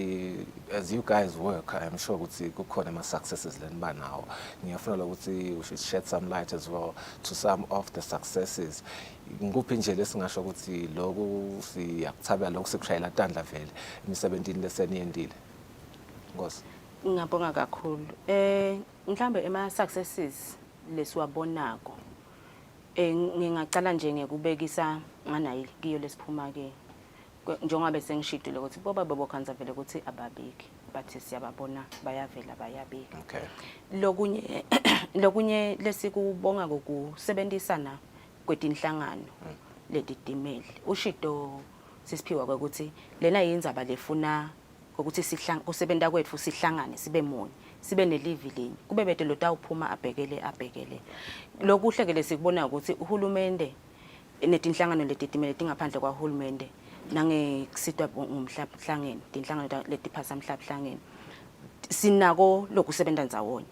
as you guys work I am sure ukuthi kukhona ama successes leniba nawo ngiyafuna ukuthi we should shed some light as well to some of the successes ngikuphi nje lesingasho ukuthi lokhu siyakuthabela lokhu sikushayela tandla vele emisebenzini leseniyendile Nkosi ngiyabonga kakhulu mhlambe ema successes lesiwabonako ngingacala nje ngekubekisa nganayi kiyo lesiphuma ke njengoba sengishidile ukuthi boba bebokhanza vele ukuthi ababiki bathi siyababona bayavela bayabika lokunye lesikubonga kokusebenzisana kwetinhlangano letitimeli ushido sisiphiwa ukuthi lena yindzaba lefuna ukuthi kusebenta kwethu sihlangane sibe munye sibe nelivi linye kube bede lo tawuphuma abhekele lokuhlekele sikubona ukuthi uhulumende netinhlangano letitimele tingaphandle kwahulumende nangekusitwa ngumhlahlangene tinhlangano letiphasa mhlahlangene sinako lokusebenza ndzawonye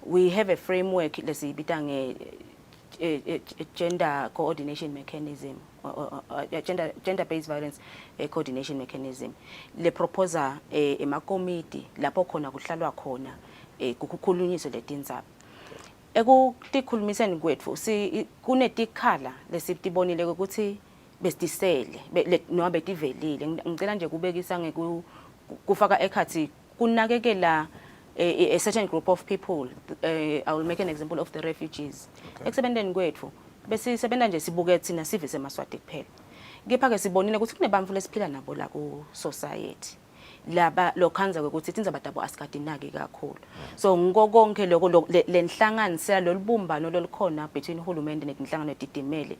we have a framework lesibita nge gender coordination mechanism gender-based violence coordination mechanism le proposer emakomiti lapho khona kuhlalwa khona kukhulunyiswe letindzaba ekutikhulumiseni kwethu kunetikhala lesitibonile ukuthi besisele noma betivelile ngicela nje kubekisa ngekufaka ekhathi kunakekela a certain group of people. I will make an example of the refugees. Ekusebenzeni kwethu besisebenza nje sibuke thina sivise eMaswati kuphela. Kepha ke sibonile ukuthi kunebantfu lesiphila nabo la ku society. Laba lokhanza ukuthi indzaba dabo asikadinaki kakhulu. So ngokonke lokho lenhlanganisela lolubumbano lolukhona between uhulumende nezinhlangano edidimele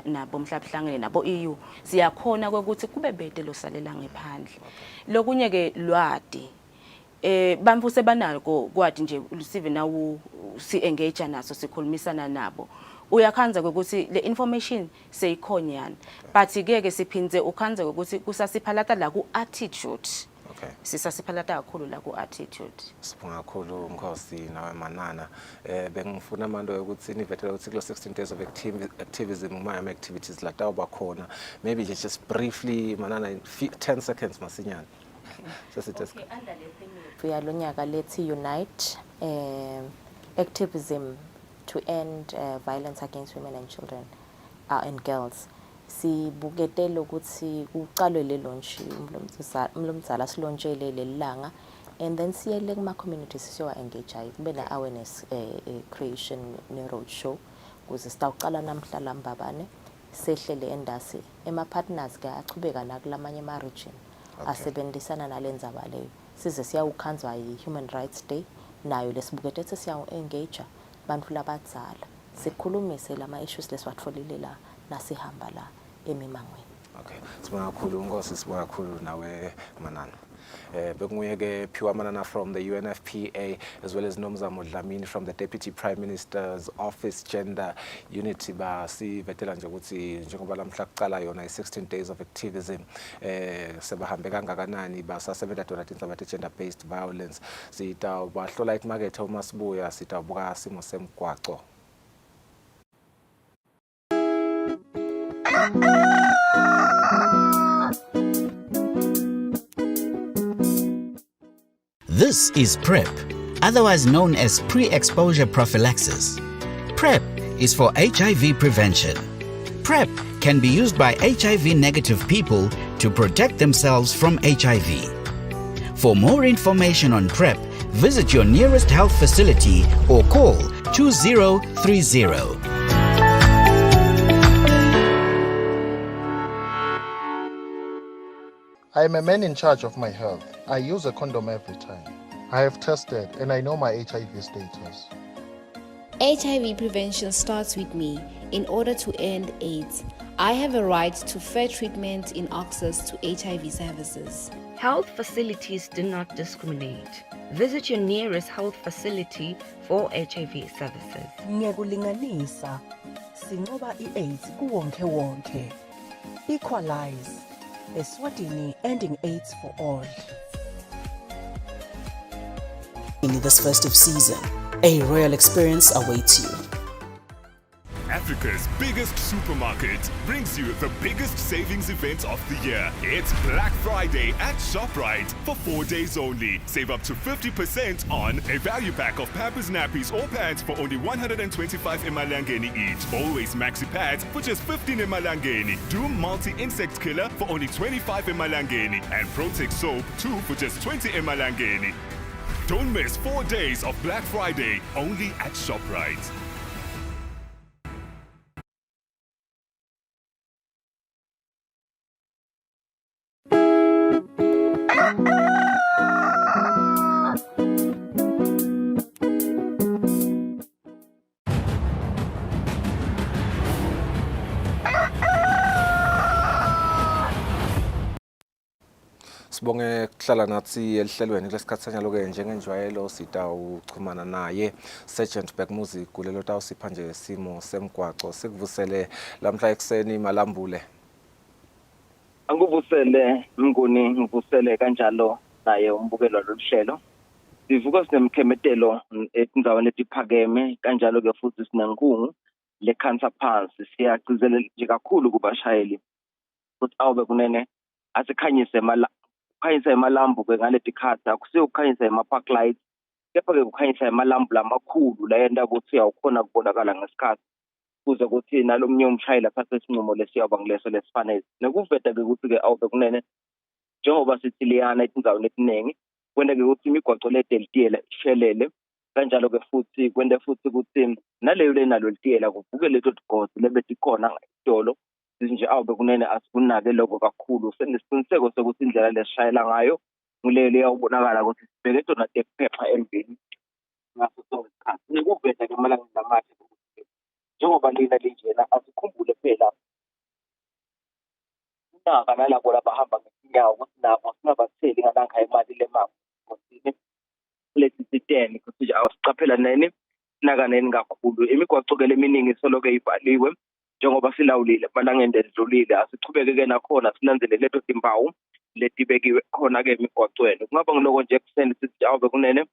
nabo mhlabhlangene nabo EU siyakhona ukuthi kube bede losalela ngephandle. Lokunye ke lwadi bamfu sebanako kwathi nje usive nawo si engage naso sikhulumisana nabo uyakhanza ukuthi le information seyikhonyana but ke siphinze ukhanza ukuthi kusasiphalata la ku attitude sisasiphalata kakhulu la ku attitude sibonga kakhulu Nkosi nawe Manana bengifuna manje ukuthi nivetele ukuthi kulo 16 days of activism uma activities la tawuba khona maybe just briefly Manana in 10 seconds masinyana Uyalonyaka lethi unite activism to end violence against women and children and girls. Sibuketele ukuthi kuqalwe le launch umlomzala silonjele lelanga and then siyele kuma communities siyowa engage kube na awareness creation ne road show kuze sitawuqala namhlanje mbabane sehlele endasi ema partners ke achubeka nakulamanye ama region asebenzisana nalendzaba leyo size siyawukhanzwa yi-Human Rights Day nayo lesibukete siyawu engage bantu labadzala sikhulumise lama issues leswatfolile la nasihamba la emimangweni. Okay, sibonga kakhulu Nkosi, sibonga kakhulu nawe Manana. Bekunguye ke Phiwa Manana from the UNFPA as well as Nomzamo Dlamini from the Deputy Prime Minister's Office Gender Unity basivetela nje ukuthi njengoba lamhla kuqala yona i16 days of activism sebahambe kangakanani basasebenza dona tindzaba gender based violence sitawubahlola imakethe uma sibuya sitawubuka simo semgwaco. This is PrEP, otherwise known as pre-exposure prophylaxis. PrEP is for HIV prevention. PrEP can be used by HIV-negative people to protect themselves from HIV. For more information on PrEP, visit your nearest health facility or call 2030. I am a man in charge of my health. I use a condom every time. I have tested and I know my HIV status. HIV prevention starts with me. In order to end AIDS, I have a right to fair treatment in access to HIV services. Health facilities do not discriminate. Visit your nearest health facility for HIV services. Ngekulinganisa, singoba i-AIDS kuwonke wonke. Equalize. Eswatini, ending AIDS for all. In this festive season, a royal experience awaits you. Africa's biggest supermarket brings you the biggest savings event of the year. It's Black Friday at ShopRite for 4 days only. Save up to 50% on a value pack of Pampers nappies or pads for only 125 emalangeni each. Always Maxi pads for just 15 emalangeni. Doom multi-insect killer for only 25 emalangeni. And Protex soap 2 for just 20 emalangeni. Don't miss 4 days of Black Friday only at ShopRite. Sibonge kuhlala nathi elihlelweni lesikhathi sanyalo ke njengenjwayelo sitawuchumana naye Sergeant Bekmuzi kulelo tawusipha nje simo semgwaco sikuvusele lamhla ekseni Malambule. Anguvusele Mnguni ngivusele kanjalo naye umbukelo loluhlelo. Sivuka sinemkhemetelo etindzaweni etiphakeme kanjalo ke futhi sinenkungu le cancer phansi siyagcizelela nje kakhulu kubashayeli ukuthi awube kunene asikhanyise kukhanyisa emalambu ke ngale tikhathi akusiyo kukhanyisa ema-park lights kepha-ke kukhanyisa emalambu lamakhulu la yenta ukuthi awukhona kubonakala ngesikhathi kuze kuthi nalomnye umshayeli athathe isinqumo lesiyawuba ngileso lesifanele nekuveda-ke ukuthi-ke awube kunene njengoba sithi liyana etindzaweni etiningi kwenta-ke ukuthi imigwaco ledelitiyela ishelele kanjalo-ke futhi kwente futhi ukuthi naleyo lenalo litiyela kuvuke leto tigodzi lebetikhona esitolo nje awube kunene asikunake lokho kakhulu senesiqiniseko sokuthi indlela lesishayela ngayo nguleyo leyawubonakala ukuthi sibheke tona tekuphepha emveni ngaso sonke isikhathi nekuveda-ke emalangeni lamahle njengoba lina linjena asikhumbule phela unaka nalabo labahamba ngezinyawo ukuthi nabo singabatheli ngalangha imali lemagosini lesi siteni ukuthi awasicaphela neni sinaka neni kakhulu imigwaco-ke leminingi soloke ibhaliwe njengoba silawulile emalangeni edlulile asichubeke-ke nakhona silandzele leto timpawu letibekiwe khona-ke emigwacweni kungaba ngiloko nje ekuseni sithi awube kunene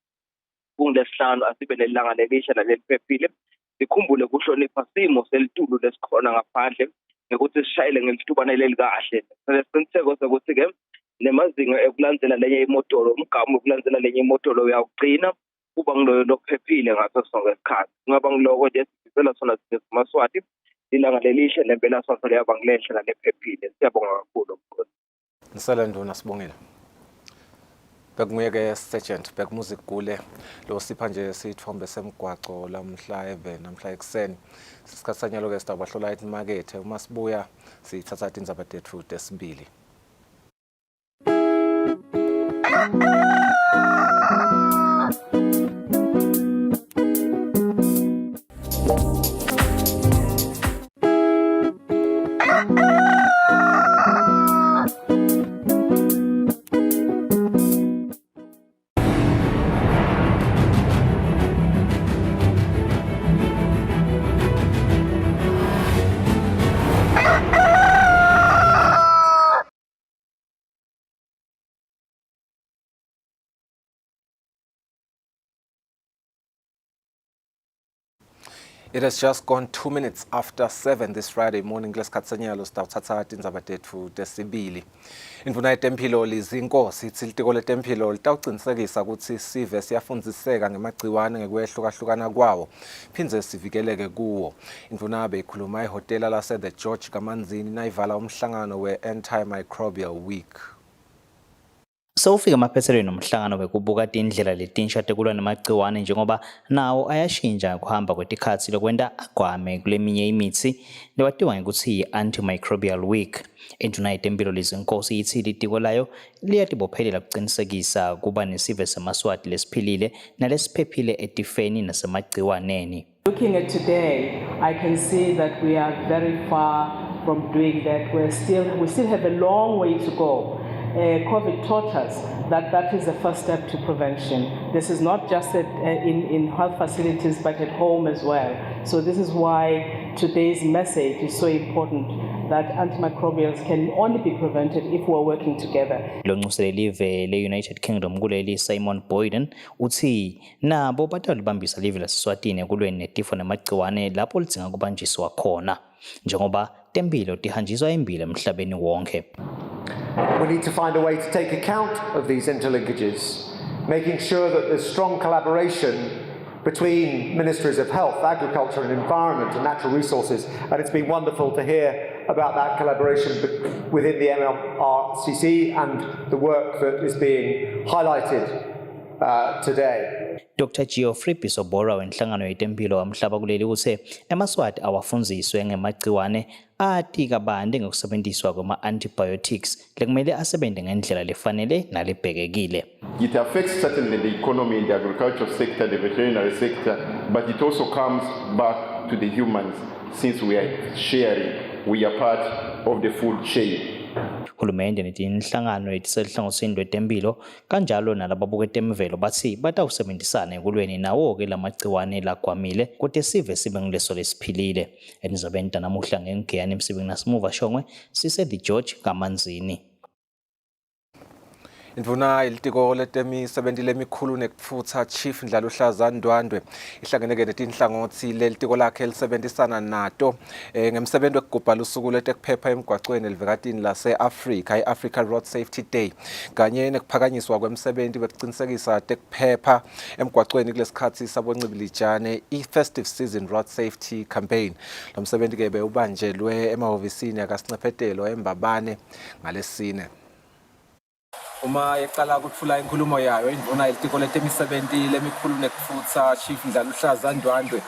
kungilesihlanu asibe nelilanga lelisha naleliphephile sikhumbule kuhlonipha simo selitulo lesikhona ngaphandle ngekuthi sishayele ngelitubane lelikahle sinesiqiniseko sokuthi-ke nemazinga ekulandzela lenye imotolo umgamu wokulandzela lenye imotolo uyawugcina kuba ngiloyo lokuphephile ngaso sonke isikhathi kungaba ngiloko nje sibisela sona simaswati ilanga lelihle nempela sonke liyaba ngilehle nalephephile siyabonga kakhulu Nisela Nduna sibongile. Bekunguye-ke Sergeant Music Gule lo sipha nje sithombe semgwaco lamhla namhla ekuseni sisikhathi sanyalo-ke sitawubahlola imakethe uma sibuya sithatha indzaba tethu tesibili. It has just gone 2 minutes after 7 this Friday morning. Lesikhatsanyalo sitawuthatha tindzaba tethu tesibili. Indvuna yetempilo lizinkosi ithi litiko letempilo litawucinisekisa ukuthi sive siyafundziseka ngemagciwane ngekuyehlukahlukana kwawo phindze sivikeleke kuwo. Indvuna beyikhuluma ehhotela lase The George kaManzini nayivala umhlangano we-Antimicrobial Week. Sewufika emaphethelweni nomhlangano bekubuka indlela letinsha tekulwa nemagciwane njengoba nawo ayashintsha kuhamba kwetikhathi lokwenta agwame kuleminye imithi lewatiwa ngekuthi yi-Antimicrobial Week. Indvuna yetempilo lizinkosi ithi litiko layo liyatibophelela kucinisekisa kuba nesive semaswati lesiphilile nalesiphephile etifeni nasemagciwaneni. Looking at today, I can see that we are very far from doing that. We still have a long way to go. COVID taught us that is the first step to prevention. This is not just in health facilities, but at home as well. So this is why today's message is so important, that antimicrobials can only be prevented if we're working together. Lonxusele live le-United Kingdom kuleli Simon Boyden uthi nabo batalibambisa live laseSwatini ekulweni netifo nemagciwane lapho lidzinga kubanjiswa khona njengoba tempilo tihanjiswa embili emhlabeni wonke. We need to find a way to take account of these interlinkages, making sure that there's strong collaboration between Ministries of Health, Agriculture and Environment and Natural Resources, and it's been wonderful to hear about that collaboration within the MLRCC and the work that is being highlighted today. Dr. Geoffrey Pisobora wenhlangano yetempilo wamhlaba kuleli uthe emaswati awafundziswe ngemagciwane ati kabande ngokusebenziswa kwama-antibiotics lekumele asebente ngendlela lefanele nalebhekekile. It affects certainly the economy in the agricultural sector, the veterinary sector, but it also comes back to the humans since we are sharing, we are part of the food chain. Hulumende nithi inhlangano etisehlangothini lwetempilo kanjalo nalababuka temvelo bathi batawusebenzisana ekulweni nawo-ke lamagciwane lagwamile kodwa sive sibe ngileso lesiphilile. Enizabeni namuhla ngengiyani emsebenzini nasimuva shongwe sise The George kaManzini. Indvuna ilitiko letemisebenzi lemikhulu nekufutsa Chief Ndlaluhlaza Ndwandwe ihlangene netinhlangothi lelitiko lakhe lisebenzisana nato ngemsebenzi wekugubhala usuku lwetekuphepha emgwaqweni elivekatini lase-Afrika i-Africa Road Safety Day kanye nekuphakanyiswa kwemsebenzi wekuqinisekisa tekuphepha emgwaqweni kulesikhathi saboncibijane i-Festive Season Road Safety Campaign. Lo msebenzi ke bewubanjelwe emahhovisini akaSincephetelo eMbabane ngalesine. Uma yeqala ukuthula inkulumo yayo indvuna ilitiko letemisebenzi lemikhulu nekufutsa Chief Ndlaluhlaza Ndwandwe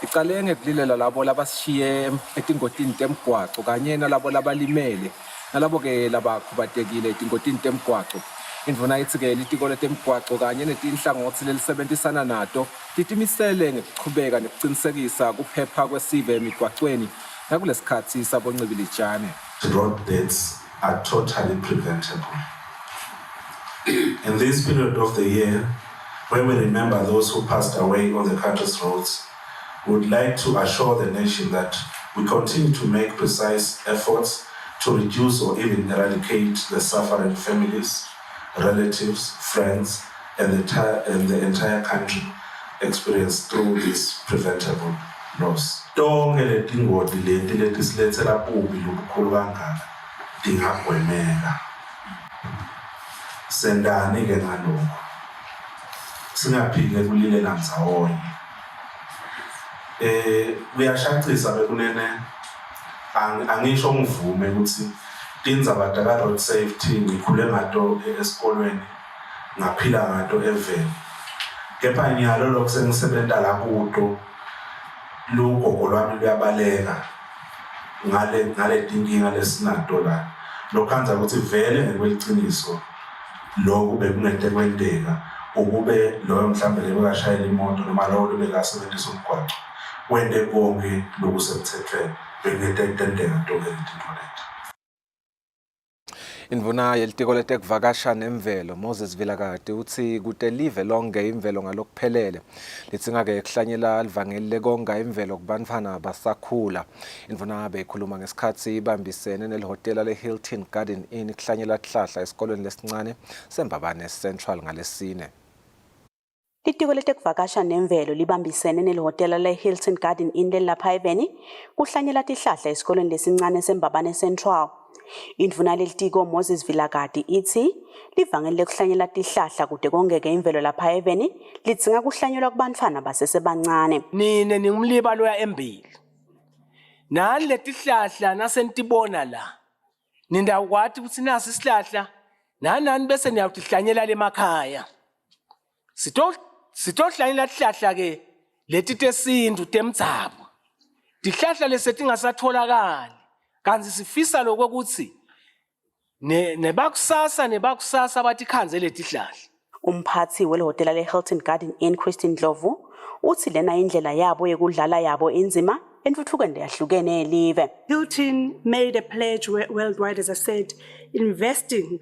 iqale ngekulilela labo labashiye etingotini temgwaqo kanye nalabo labalimele nalabo ke labakhubatekile etingotini temgwaqo. Indvuna ithi ke ilitiko letemgwaqo kanye netinhlangothi lelisebenzisana nato litimisele ngekuqhubeka nekuqinisekisa kuphepha kwesive emigwaqweni nakulesikhathi saboncibijane. Road deaths are totally preventable. In this period of the year, when we remember those who passed away on the country's roads, we would like to assure the nation that we continue to make precise efforts to reduce or even eradicate the suffering families, relatives, friends, and the entire country experience through this preventable loss. Tonke letingoti leti letisilethela ububi lobukhulu kangaka tingagwemeka. Sendani ke ngalokho singaphike kulilela ndzawonye kuyashaqisa bekunene angisho ngivume ukuthi tindzaba taka road safety ngikhule ngato esikolweni ngaphila ngato eveni kepha nyalo lokho sengisebenta la kuto lugogo lwami luyabaleka ngale tinkinga lesinato la lokhanza ukuthi vele ngekweliciniso lokhu bekungente kwenteka ukube loyo mhlambe lebekashayela imoto noma lowo lebekasebenzisa umgwaqo wente konke lokusemthethweni bekungente intendeka tonke izinto leti. Indvuna yelitiko letekuvakasha nemvelo Moses Vilakati uthi kute live lonke imvelo ngalokuphelele litsinga ke kuhlanyela livangeli lekonga imvelo kubantfwana basakhula. Indvuna beyikhuluma ngesikhathi ibambisene nelihhotela le-Hilton Garden Inn kuhlanyela tihlahla esikolweni lesincane seMbabane Central ngalesine. Litiko letekuvakasha nemvelo libambisene nelihhotela le-Hilton Garden Inn lelapha eveni kuhlanyela tihlahla esikolweni lesincane seMbabane Central. Indvuna lelitiko Moses Vilakati ithi livangeli lekuhlanyela tihlahla kude kongeke imvelo lapha eveni litsinga kuhlanyelwa kubantfwana basesebancane. Nine ningumliba loya embili. Nani letihlahla nasentibona la. Nindawukwati ukuthi nasi isihlahla nani bese niyawutihlanyela lemakhaya. Sitohlanyela tihlahla ke leti tesintu temdzabo. Tihlahla lesetingasatholakali. Kanzi sifisa lokuthi nebakusasa batikhanze letihlahla. Umphathi welihhotela le-Hilton Garden Inn Christine Ndlovu uthi lena indlela yabo yekudlala yabo inzima entfutfukweni yahlukene elive. Hilton made a pledge worldwide, as I said, investing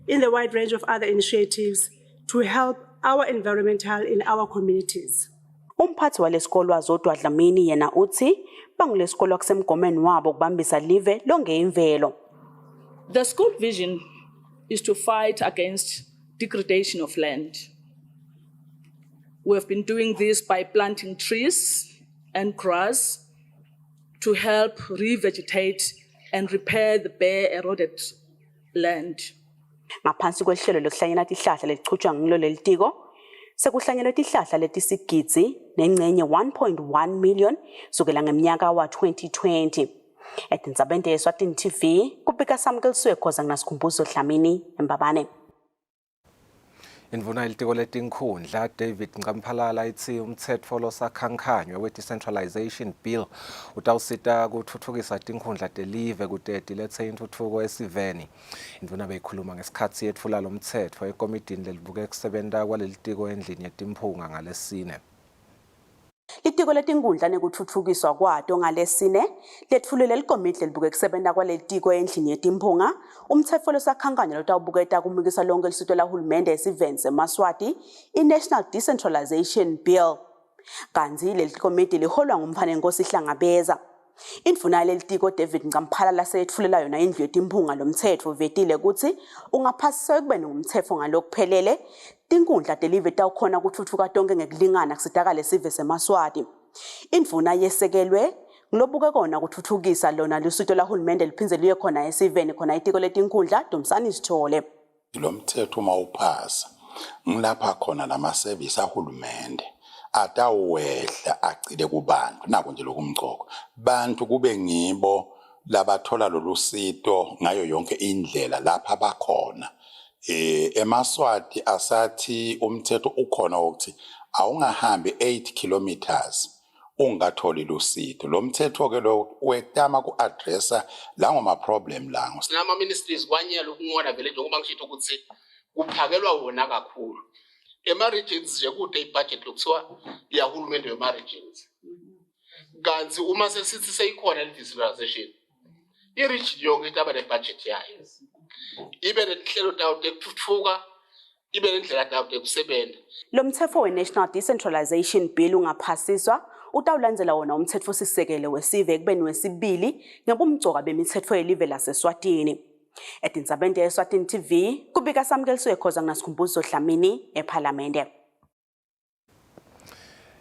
in the wide range of other initiatives to help our environmental in our communities. Umphathi walesikolo Azodwa Dlamini yena uthi bangulesikolo kusemgomeni wabo kubambisa live lonke imvelo. The school vision is to fight against degradation of land. We have been doing this by planting trees and grass to help revegetate and repair the bare eroded land. Ngaphansi kwehlelo lokuhlanyela tihlahla lelichutshwa ngilo lelitiko sekuhlanyelwe tihlahla letisigidzi nengcenye 1.1 million sukela ngeminyaka wa-2020. Etindzabeni Eswatini TV kubika samkeliswe khoza nginasikhumbuzo Dlamini eMbabane. Indvuna ilitiko letinkhundla David Nkamphalala ithi umtsetfo losakhankhanywa we-decentralization bill utawusita kutfutfukisa tinkhundla telive kute tiletse intfutfuko esiveni. Indvuna beyikhuluma ngesikhatsi yetfula lo mtsetfo ekomitini lelibuke kusebenta kwalelitiko endlini yetimphunga ngalesine. Litiko letinkhundla nekutfutfukiswa kwato ngalesine letfulile likomiti lelibuke kusebenta kwalelitiko endlini yetimphunga umtsetfo losakhankanya lotawubuketa kumikisa lonke lisito lahulumende esiveni seMaswati i-National Decentralization Bill. Kanzi leli komiti liholwa nguMphanenkosi Hlangabeza. Indvuna yalelitiko David Nkamphala laseyetfulela yona indlu yetimphunga lomtsetfo vetile kutsi ungaphasiswa ekubeni ngumtsetfo ngalokuphelele tinkundla telive tawukhona kutfutfuka tonke ngekulingana kusitakale sive seMaswati. Indvuna yesekelwe ngilobuke kona kutfutfukisa lona lusito lahulumende liphindze liye khona esiveni khona itiko letinkundla Dumsani Sithole. Lo mthetho mawuphasa ngilapha khona nama-service ahulumende atawehla agcile kubantu nako nje lokumgcoko bantu kube ngibo labathola lolu sito ngayo yonke indlela lapha abakhona. EmaSwati asathi umthetho ukhona ukuthi awungahambi 8 kilometers ungatholi lusito. Lo mthetho ke lo wetama ku-addressa lawo ma-problem lawo. Sinama ministries kwanyela ukungona vele njengoba ngishitho ukuthi kuphakelwa wona kakhulu. Ema-regions nje kude ibudget lokuthiwa iyahulumende wema-regions. Kanti uma sesithi seyikhona le-decentralization, i-region yonke itaba ne-budget yayo. Ibe nehlelo tawo tekutfutfuka, ibe nendlela tawo tekusebenza. Lo mthetho we-National Decentralization Bill ungaphasiswa utawulandzela wona umthetfo sisekelo wesive ekubeni wesibili ngabumgcoka bemitsetfo yelive laseSwatini. Etindzabeni ye-Eswatini TV kubika Samkeliswe Khoza nginaSikhumbuzo Dlamini ePhalamende.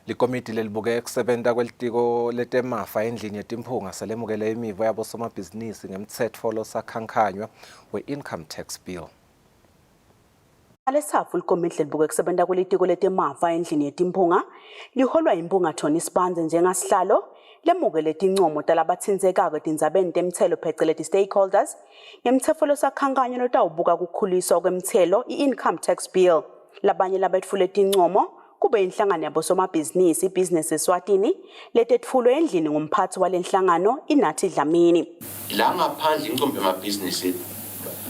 Likomiti lelibuke kusebenta kwelitiko letemafa endlini yetimphunga selemukele imivo yabosomabhizinisi ngemtsetfo losakhankanywa we-income tax bill. Alesapho likomiti lelibuke kusebenta kwelitiko letemafa endlini yetimphunga liholwa impunga Tony Spanze njengasihlalo lemukele tincomo talabatsindzekako etindzabeni temtselo pheceleti stakeholders ngemtsetfo losakhankanywa lotawubuka kukhuliswa kwemtselo i-income tax bill. Labanye labetfule tincomo kube inhlangano yabosomabhizinisi Business Eswatini letetfulwe endlini ngumphathi walenhlangano Inathi Dlamini. La ngaphandle inqombe amabhizinisi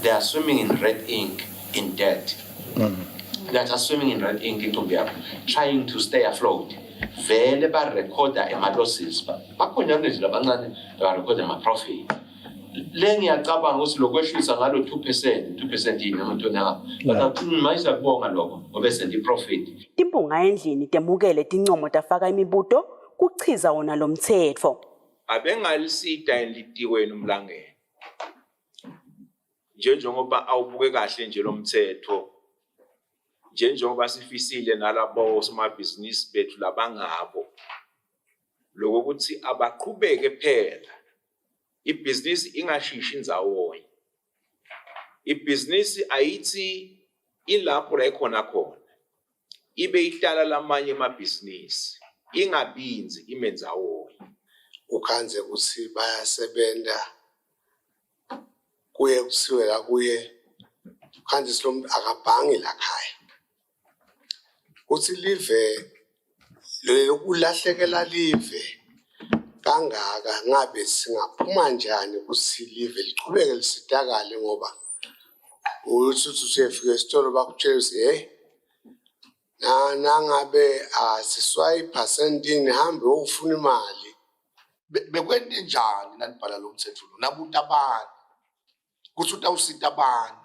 they are swimming in red ink in debt. That are swimming in red ink inqombe yabo trying to stay afloat. Vele ba recorda ema-losses bakhona ngendlela abancane ba recorda ama-profit. Le ngiyacabanga ukuthi lokweshisa ngalo 2% yini amantona ngapha mayisa kubonga lokho ngoba sendi profit. Timpunga endlini temukele tincomo tafaka imibuto kuchiza wona lo mthetfo. Abengalisida enditiweni umlangeni. Njengoba awubuke kahle nje lo mthetho. Njengoba sifisile nalabo somabhizinisi bethu labangabo. Lokho ukuthi abaqhubeke phela. Ibhizinisi ingashishi indzawo. Ibhizinisi ayithi ilapho la ikhona khona. Ibe ihlala lamanye amabhizinisi. Ingabinzi imendzawo. Ukhanze ukuthi bayasebenta kuye kusiwe la kuye khanze silomntu akabhangi la khaya. Uthi live lokulahlekela live kangaka ngabe singaphuma njani ukuthi live liqhubeke lisidakale ngoba uthi usefika esitolo bakutshela ukuthi nangabe asiswa iphasentini hambe ufuna imali bekwente njani nanibhala lo mthetho lo nabuta abantu kuthi utawusita abantu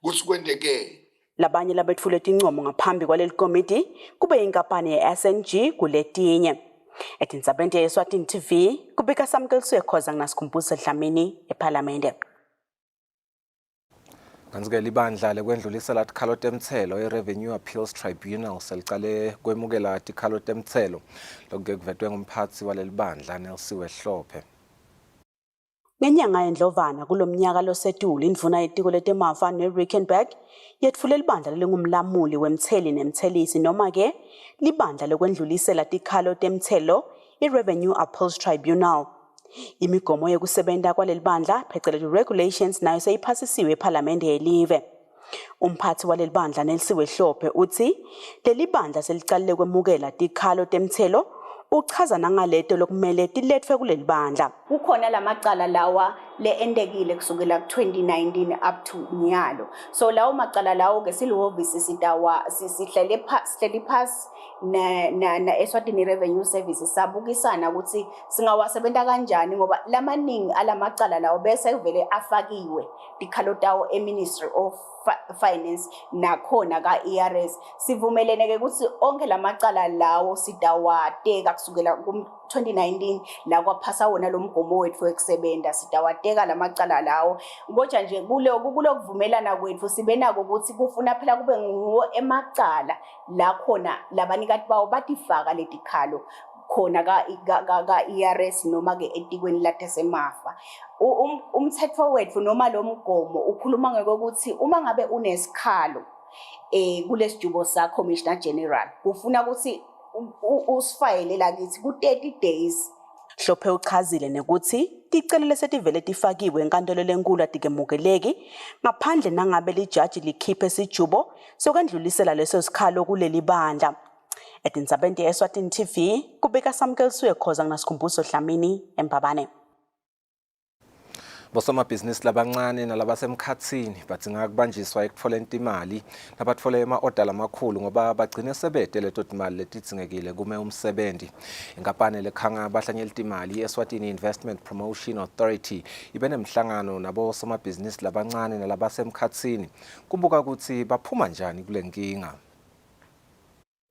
kuthi kwendeke. Labanye labetfule tincomo ngaphambi kwaleli komiti kube inkampani ye-SNG kuletinye. Etindzabeni ye-Eswatini TV kubika Samkeliswe Khoza nginaSikhumbuzo Dlamini ePhalamende. Kanzike libandla lekwendlulisela tikhalo temtselo i-Revenue Appeals Tribunal selicale kwemukela tikhalo temtselo lokuke kuvetwe ngumphathi waleli bandla Nelsiwe Hlophe. Ngenyanga yendlovana kulomnyaka losetulu indvuna yetiko letemafa neRickenberg yetfule libandla lengumlamuli wemtseli nemtselisi noma ke libandla lekwendlulisela tikhalo temtselo i-Revenue Appeals Tribunal. Imigomo yekusebenta kwaleli bandla pheceleti regulations nayo seyiphasisiwe ePhalamende yelive. Umphathi waleli bandla Nelsiwe Hlophe uthi leli bandla selicalile kwemukela tikhalo temtselo uchaza nangaleto lokumele tilethwe kuleli bandla. Kukhona lamacala lawa leendekile kusukela ku-2019 up to nyalo. So lawo macala lawo ke silihhovisi sihleli phasi na Eswatini Revenue Service sabukisana ukuthi singawasebenta kanjani ngoba lamaningi alamacala lawo bese kuvele afakiwe tikhalo tawo eMinistry of Finance nakhona ka-ERS. Sivumelene ke ukuthi onke lamacala lawo sitawateka kusukela 2019 la kwaphasa wona lo mgomo wethu wekusebenza sidawateka lamacala lawo ngoja nje kulokuvumelana kwethu sibe nako ukuthi kufuna phela kube nguwo emacala la khona labanikati bawo batifaka letikhalo khona ka ERS noma ke etikweni lathesemafa. Umthetho wethu noma lo mgomo ukhuluma ngokuthi uma ngabe unesikhalo kulesijubo sa Commissioner General kufuna ukuthi usifayele lakithi ku 30 days. Hlophe uchazile nekuthi ticelo lesetivele tifakiwe enkantolo lenkulu atikemukeleki ngaphandle nangabe lijaji likhiphe isijubo sokwendlulisela leso sikhalo kuleli bandla. Etindzabeni Eswatini TV kubika Samkelsuye khoza ngasikhumbuzo Dlamini eMbabane. Bosomabhizinisi labancane nalabasemkhatsini badzinga kubanjiswa ekutfoleni timali nabatfole ema-order lamakhulu ngoba bagcine sebete leto timali letidzingekile kume umsebenzi. Inkampani lekhanga bahlanyela timali i-Eswatini Investment Promotion Authority ibe nemhlangano nabosomabhizinisi labancane nalabasemkhatsini kubuka ukuthi baphuma njani kule nkinga.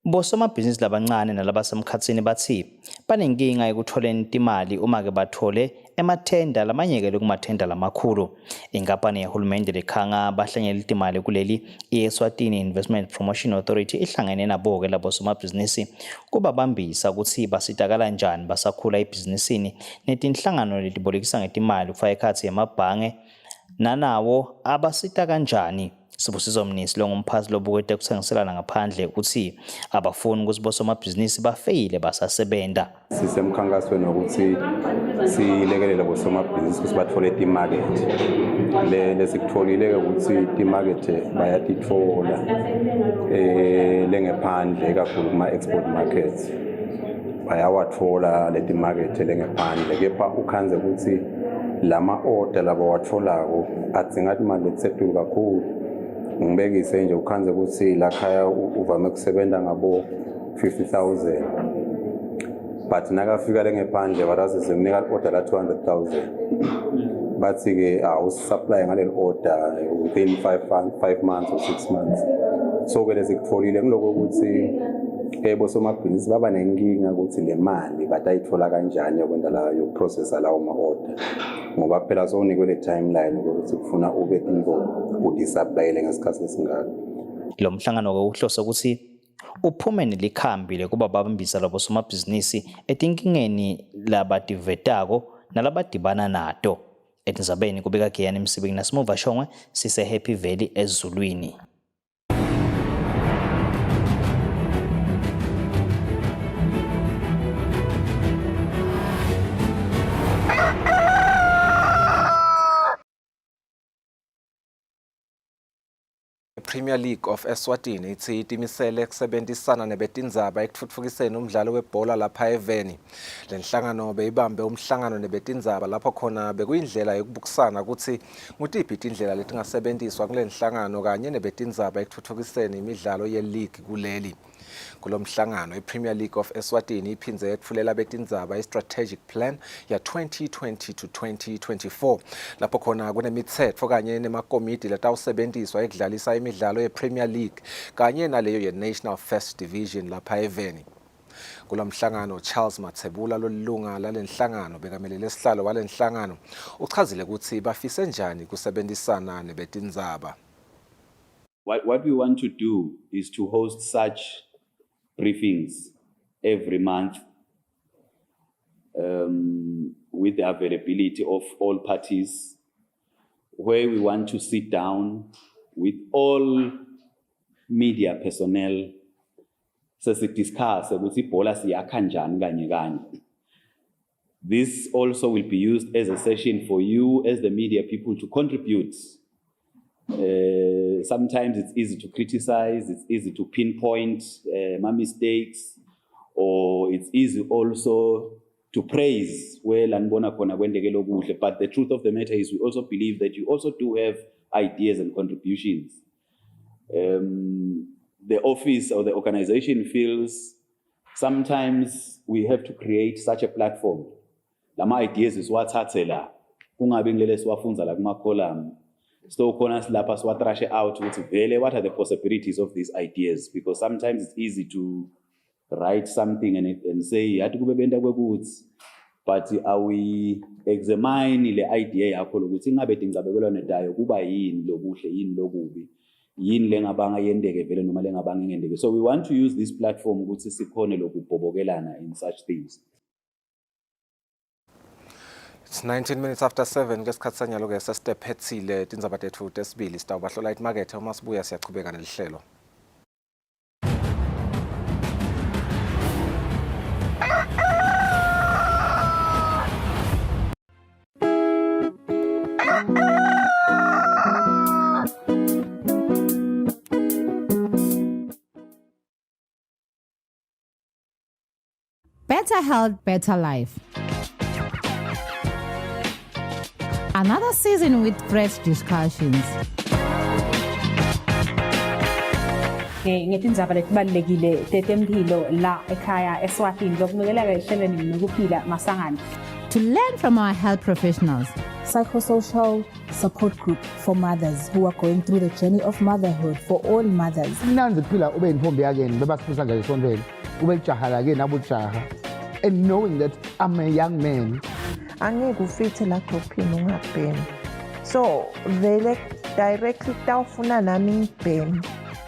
Bosomabhizinisi labancane nalabasemkhatsini bathi banenkinga ekutholeni timali uma ke bathole emathenda lamanyekele kumathenda lamakhulu. Inkampani yahulumende lekhanga bahlanyela timali kuleli i-Eswatini Investment Promotion Authority ihlangene nabo ke labosomabhizinisi kubabambisa ukuthi basitakala njani basakhula ebhizinisini netinhlangano letibolekisa ngetimali kufaka ekhatsi yamabhange nanawo abasita kanjani. Sibusiso Mnisi lo ngumphathi lobukete kuthengiselana ngaphandle ukuthi abafuni ukuthi bosomabhizinisi bafeyile basasebenza. Sisemkhankasweni ukuthi silekelele bosomabhizinisi ukuthi bathole timarket. Lesikutholile ukuthi timarket bayatithola lengephandle kakhulu kuma export markets. Bayawathola leti market lengephandle kepha ukhanze ukuthi lama order labawatholako adzinga imali lesetulu kakhulu. Ngibekise nje ukhanze ukuthi la khaya uvame kusebenza ngabo 50,000 but nakafika lengephandle barazi semnika order la 200,000 bathi ke awusupply ngaleli order within 5 months or 6 months. So ke lesikutholile ngiloko ukuthi bosomabhizinisi baba nenkinga ukuthi le mali batayithola kanjani yokwenda la yokuprocessa lawo ma-order ngoba phela sonikwe le timeline ukuthi kufuna ube involved udisupplyele ngesikhathi lesingaka. Lo mhlangano ke uhlose ukuthi uphume nelikhambile kuba babambisa labosomabhizinisi etinkingeni labadivetako nalabadibana nato. Etindzabeni kubika Giyani Msibiki naSimuva Shongwe sise Happy Valley eZulwini. Premier League of Eswatini ithi itimisele kusebenzisana nebetindzaba ekutfutfukiseni umdlalo webhola lapha eVeni. Lenhlangano beyibambe umhlangano nebetindzaba lapho khona bekuyindlela yokubukisana ukuthi ngutiphi indlela letingasebenziswa kule nhlangano kanye nebetindzaba ekutfutfukiseni imidlalo ye-league kuleli. Kulomhlangano iPremier League of Eswatini iphindze yetfulela betindzaba i-strategic plan ya 2020 to 2024 lapho khona kunemitsetfo kanye nemakomiti latawusebenziswa ekudlalisa imidlalo ye-Premier League kanye naleyo ye-National First Division lapha eVeni. Kulomhlangano Charles Mathebula lolunga lalenhlangano bekamelele isihlalo walenhlangano uchazile ukuthi bafise njani kusebenzisana nebetindzaba. What we want to do is to host such briefings every month with the availability of all parties, where we want to sit down with all media personnel so to discuss ukuthi ibhola siyakha njani kanye kanye. This also will be used as a session for you as the media people to contribute. Sometimes it's easy to criticize, it's easy to pinpoint my mistakes, or it's easy also to praise well and but the truth of the matter is we also believe that you also do have ideas and contributions. The office or the organization feels sometimes we have to create such a platform. Lama ideas is what's hatela. Kungabi ngilele siwafunza la kuma column. So khona silapha siwatrashe out ukuthi vele what are the possibilities of these ideas, because sometimes it's easy to write something and say, "Yathi kube benda kwekuthi." But we examine the idea yakho ukuthi ingabe tingcabelelwane dayo kuba yini lobuhle yini lokubi yini lengabanga yendeke vele noma lengabanga ngendeke. So we want to use this platform ukuthi sikhone lokubhobokelana in such things. It's 19 minutes after 7 ngesikhathi sanyalo ke sesiphethile tindzaba tethu tesibili sitawubahlola imakethe uma sibuya siyaqhubeka nelihlelo. Better health, better life. Another season with fresh discussions. Ngetindzaba letibalulekile tetemphilo la ekhaya Eswatini lokumekeleka ehlelweni nokuphila masangana. To learn from our health professionals. Psychosocial support group for mothers who are going through the journey of motherhood for all mothers. Nanzi phila ube intombi yakeni bebasiphisa nje esontweni ube lijaha lakeni abujaha and knowing that I'm a young man. Angeke ufithe la groupini ungabhemi. So vele directly tawufuna nami ngibhemi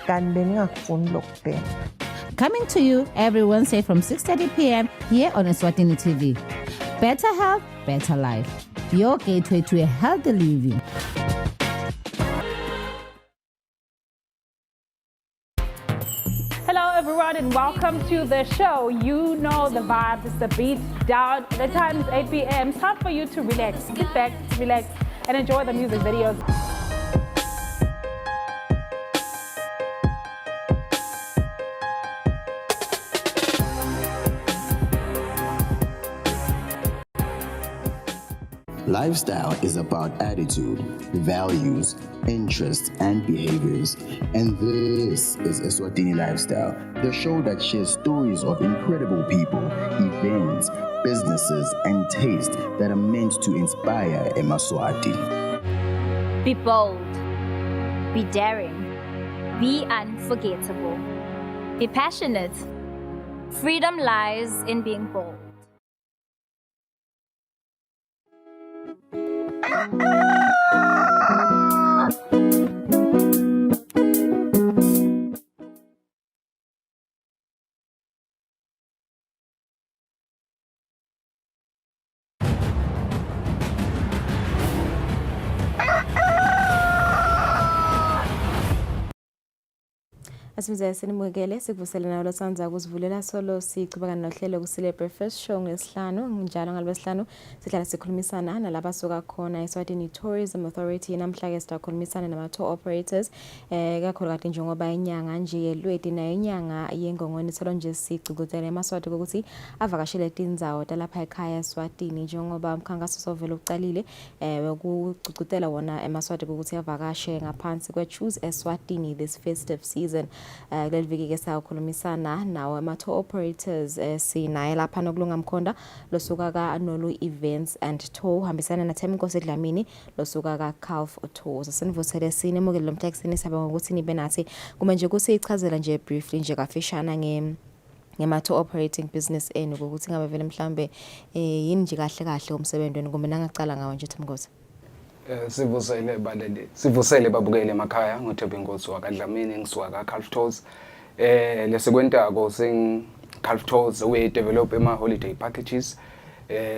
kanti bengingakufuni lokubhema. Coming to you every Wednesday from 6:30 p.m. here on Eswatini TV. Better health, better life. Your gateway to a healthy living. Hello everyone and welcome to the show. You know the vibes, it's the beat down. The time is 8 p.m. It's time for you to relax, sit back, relax, and enjoy the music videos. Lifestyle is about attitude, values, interests, and behaviors. And this is Eswatini Lifestyle, the show that shares stories of incredible people, events, businesses, and tastes that are meant to inspire Emaswati. Be bold, be daring, be unforgettable, be passionate. Freedom lies in being bold. Asimize sinimukele sikuvusele nawo losanza ukuzivulela solo sichubeka nohlelo Kusile Breakfast Show ngesihlanu njalo ngalwesihlanu sihlala sikhulumisana nalaba soka khona Eswatini Tourism Authority namhla ke sikhulumisana nama tour operators kakhulu kade njengoba inyanga nje yelweti nayo inyanga yengongoni solo nje sicukutele emaswati ukuthi avakashele tindzawo talapha ekhaya Eswatini njengoba umkhankaso sovela uqalile ukucukutela wona emaswati ukuthi avakashe ngaphansi kwe Choose Eswatini this festive season. Kuleliviki ke sakhulumisana nawo ama-tour operators sinaye lapha nokulunga mkhonda losuka ka Nolu Events and Tour hambisana na Thembinkosi Dlamini losuka ka Calf Tours. Sinivusele sine mukele lo mtaxini sabe ngokuthi nibe nathi kuma nje kusichazela nje briefly nje kafishana ngema-tour operating business enu ukuthi ngabe vele mhlambe yini nje kahle kahle umsebenzi wenu kumbe nangacala ngawo nje Thembinkosi. Sivusele babukele emakhaya ngoThembinkosi wakadlamini ngisuka ka Calf Tours lesekwentako sing Calf Tours we develop ema holiday packages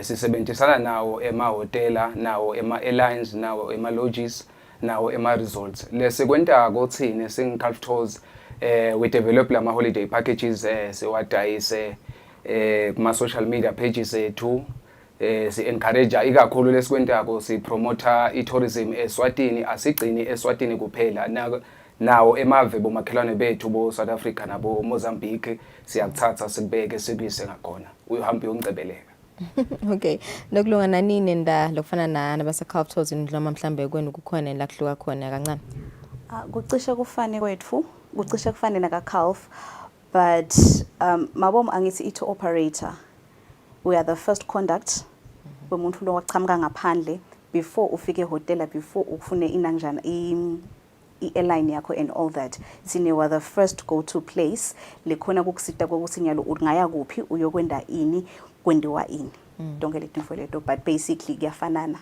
sisebenzisana nawo ema hotela nawo ema airlines nawo ema lodges nawo ema resorts lesekwentako thina sing Calf Tours we develop lama holiday packages sewadayise kuma social media pages ethu si encourage ikakhulu lesikwentako si promote tourism eSwatini asigcini eSwatini kuphela nawo emave bomakhelwane bethu bo South Africa nabo Mozambique siyakuthatha sikubeke sibise ngakhona uhambe uyongcebeleka. Okay lokulunga nani nenda lokufana nabasa Calf Tours indloma mhlambe kwenu kukhona la kuhluka khona kancane. Kucishe kufane kwethu kucishe kufane naka Calf but mabom angithi tour operator we are the first conduct bomuntu lo wachamka ngaphandle before ufike hotel before ufune inanjana i-airline yakho and all that. Sine were the first go-to place lekhona kukusita kokuthi nyalo ungaya kuphi uyokwenda ini kwendiwa ini. Donke letinfo leto, but basically kuyafanana.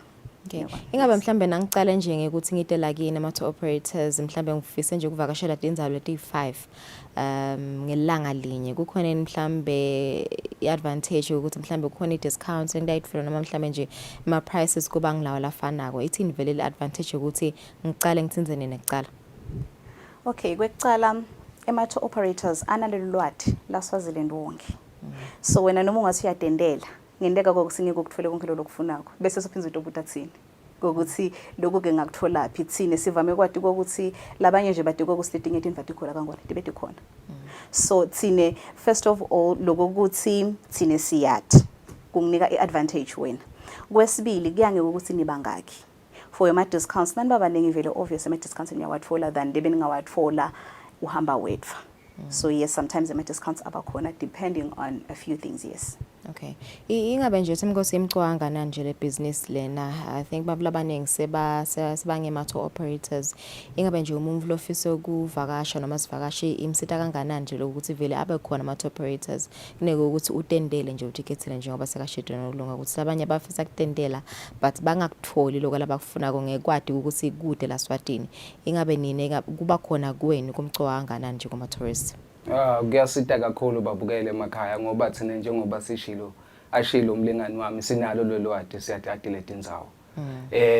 Okay. Ingabe mhlambe nangicala nje ngekuthi ngitela kini ama-tour operators mhlambe ngifise nje ukuvakashela indzawo leti 5 ngelanga linye kukhona mhlambe i-advantage ukuthi mhlambe kukhona i-discounts engidayithola noma mhlambe nje ama prices kuba ngilawa lafanako ithini vele le-advantage ukuthi ngicale ngitsinze nini kucala. Okay, kwekucala ama-tour operators analelo lwati la Swaziland wonke. So wena noma ungathi uyatendela ngendeka kokusingeke ukuthola konke lokufunako bese sophinza utobuta kuthini kokuthi lokho ke ngakuthola phi thine sivame kwati kokuthi labanye nje badikwa kusiletinye itinvathi khola kangwane tibeti khona. So thine first of all lokho ukuthi thine siyathi kunginika iadvantage wena. Kwesibili kuyange ukuthi nibangaki for ama discounts nani babaningi vele obvious ama discounts niyawathola than beningawathola uhamba wedwa. So yes, sometimes ama discounts abakhona depending on a few things, yes. Okay. Ingabe nje semkosi imcwanga nanje le business lena I think babulabaningi sebange ma-tour operators ingabe nje umuntu lofisa ukuvakasha noma sivakashe imsita kanganani nje lokuthi vele abe khona ama-tour operators kuneke ukuthi utendele nje uticketile njengoba sekashedwe nokulunga ukuthi labanye abafisa kutendela but bangakutholi lokho labakufuna kongekwadi ukuthi kude la Swatini ingabe nini kuba khona kuweni kumcwanga nanje kuma tourists. Kuyasita kakhulu babukele emakhaya ngoba thina njengoba ashilo umlingani wami sinalo lolwadi siyatati letindzawo.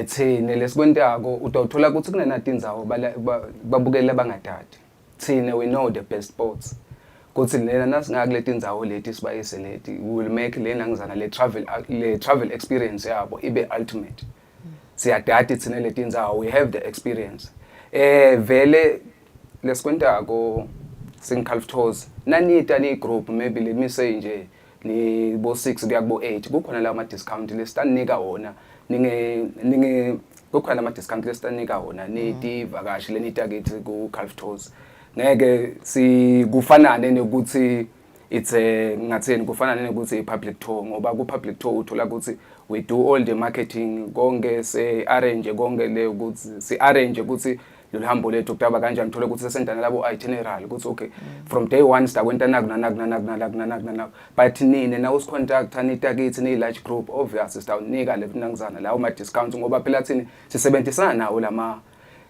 Thina lesikwentako utothola ukuthi kunena tindzawo babukele bangatati. Thina we know the best spots. Kuthi lena nasingakule tindzawo leti sibayise leti we will make lena ngizana le travel experience yabo ibe ultimate. Siyatati thina letindzawo we have the experience. Vele lesikwentako sing Calftos nanita ni group maybe let me say nje ni bo 6 kuya kubo 8 kukhona la ama discount lesinika wona ninge kukhona ama discount lesinika wona niti vakashi lenita kithi ku Calftos ngeke sikufanane nokuthi it's ngatheni kufanane nokuthi i public tour ngoba ku public tour uthola ukuthi we do all the marketing konke se arrange konke le ukuthi si arrange ukuthi loluhambo lethu kutaba kanjani thola ukuthi sesendana labo itinerary ukuthi okay from day 1 sita kwenta naku but nini na us contact anita kithi ni large group obvious sita unika le nangizana lawo ma discounts ngoba phela thini sisebenzisana nawo lama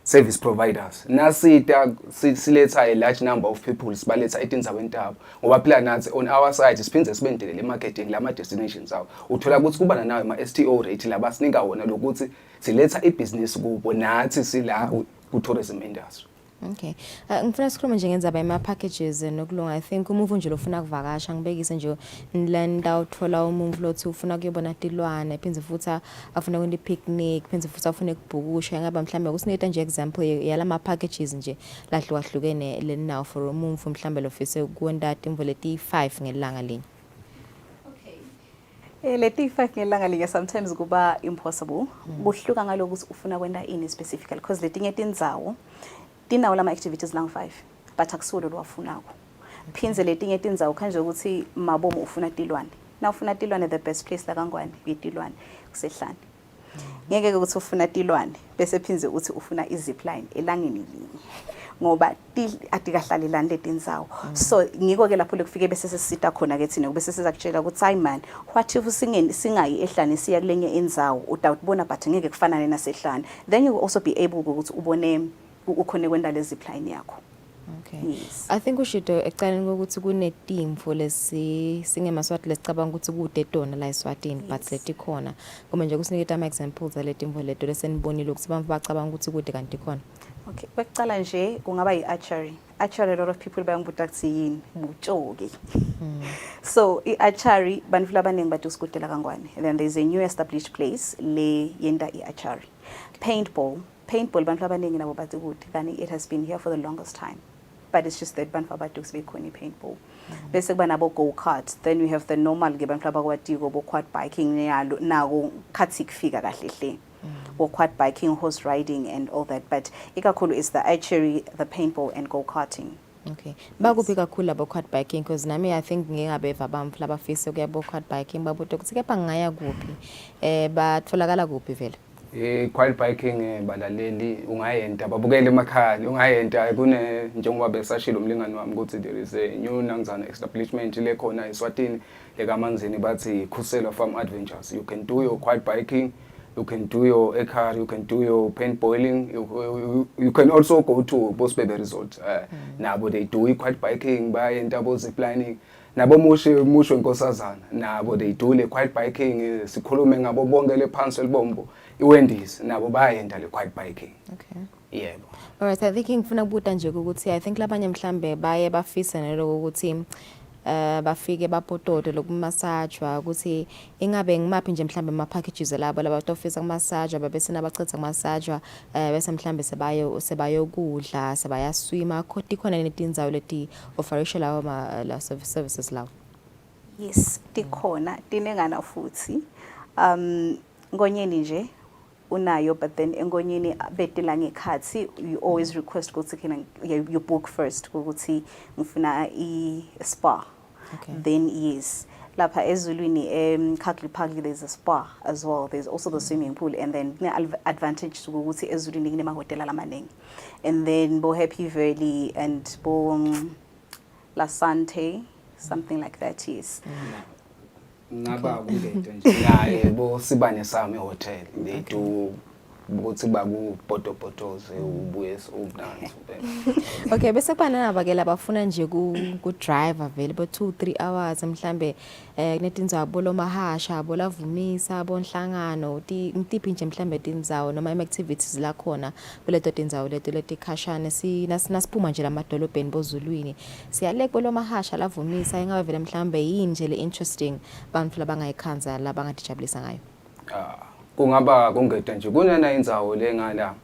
service providers nasita siletha a large number of people sibaletha etindzaweni tabo ngoba phela nathi on our side siphinze sibendele le marketing lama destinations awo uthola ukuthi kuba nawo ama STO rate labasinika wona lokuthi siletha ibusiness kubo nathi sila ku-tourism industry. Okay. Ngifuna sikhuluma nje ngenzaba ama-packages nokulunga. I think umuvu nje lofuna kuvakasha ngibekise nje nilanda uthola umuvu lothi ufuna kuyobona tilwane phinze futhi afuna kwenda picnic phinze futhi afuna ukubhukusha ngaba mhlambe kusineta nje example yalama packages nje lahlukahlukene lenawo for umuvu mhlambe lofise kwenda timvo leti 5 ngelanga linye. Leti 5 ngelanga linye sometimes kuba impossible. Kuhluka ngalokuthi ufuna kwenda ini specifically because letinye tindzawo tinawo lama activities lang 5 but akusulo lwafunako. Phinze letinye tindzawo kanje ukuthi mabomo ufuna tilwane. Na ufuna tilwane the best place la kangwane itilwane kusehlane. Ngeke ukuthi ufuna tilwane bese phinze uthi ufuna izipline elangeni linye. Ngoba atikahlali letindzawo so ngiko ke lapho lekufike bese sesita khona ke thina bese sizakutshela ukuthi hayi man what if singayi ehlane siya kulenye indzawo utawubona but ngeke kufanane nasehlane then you will also be able ukuthi ubone ukhone kwenda lezi plan yakho. Okay. Yes. I think ushido ecaleni kokuthi kunetimfo singemaswati lesicabanga ukuthi kude tona la eSwatini but leti khona kuma nje kusiniketa ama examples aletimfo leto lesenibonile ukuthi bamfu bacabanga ukuthi kude kanti khona. Okay, kwekucala nje kungaba i-archery. Archery a lot of people bayangibuta kuthi yini butshoke. So i-archery bantu labaningi bathi usikudela kangwane. Then there's a new established place le yenda i-archery. Paintball bantu labaningi nabo bathi kude kanti it has been here for the longest time. But it's just that bantu abadukes bekhona paintball. Bese kuba nabo go-kart. Then we have the normal ke bantu abakwatiko bo quad biking nalo nawo khathi kufika kahle hle. Or quad biking, horse riding and all that, but ikakhulu is the archery, the paintball and go-karting. Okay. Bakuphi kakhulu abo quad biking because nami I think ngingabeva bamfu labafisa ukuyabo quad biking babuthi ukuthi kepha ngaya kuphi batholakala kuphi vele. Quad biking balaleli ungayenta babukele emakhaya ungayenta kune njengoba besashilo umlingani wami ukuthi there is a new nangzana establishment le khona eSwatini lekamanzini bathi Kusile Farm Adventures. You can do your quad biking, you can do your ekar, you can do your paintballing, you can also go to Bosbebe Resort. Nabo they do quad biking bayenta bo ziplining. Nabo musho inkosazana nabo they do le quad biking sikhulume ngabo bonke le phansi elibombo iwendisi nabo bayenda le quad biking. Okay. Yebo. Alright, I think ngifuna ukubuta nje ukuthi I think labanye mhlambe baye bafisa neloko ukuthi bafike bapotote lokumasajwa ukuthi ingabe ngimaphi nje mhlambe ama packages labo labantu ofisa kumasajwa bese nabachitha kumasajwa bese mhlambe sebayokudla sebayaswima khona netinzawo leti offerisha lawo la services lawo. Yes, tikhona tinengana futhi ngonyeni nje unayo, but then engonyeni betela ngekhathi you always request ukuthi you book first ukuthi ngifuna i-spa. Okay. Then yes, lapha ezulwini Khakli there's a spa as well. There's also the swimming pool, and then advantage ukuthi ezulwini kunemahotela lamaningi. And then Bo Happy Valley and Bo La Sante, something like that, yes. Ngaba kulento nje la yebo sibane sami hotel they do ukuthi baku potopotoze ubuye ubunanzi. Okay, bese kubana nabakela bafuna nje ku drive available 2-3 hours mhlambe kunetinzawo bolo mahasha bola vumisa bonhlangano ngitiphi nje mhlambe tinzawo noma ama activities la khona kuleto tinzawo leti khashane nasiphuma nje lamadolobheni bozulwini siyale bolo mahasha la vumisa ingabe vele mhlambe yini nje le interesting bantu labangayikhanza labangajabulisa ngayo. Kungaba kungeta nje kunena indzawo lengala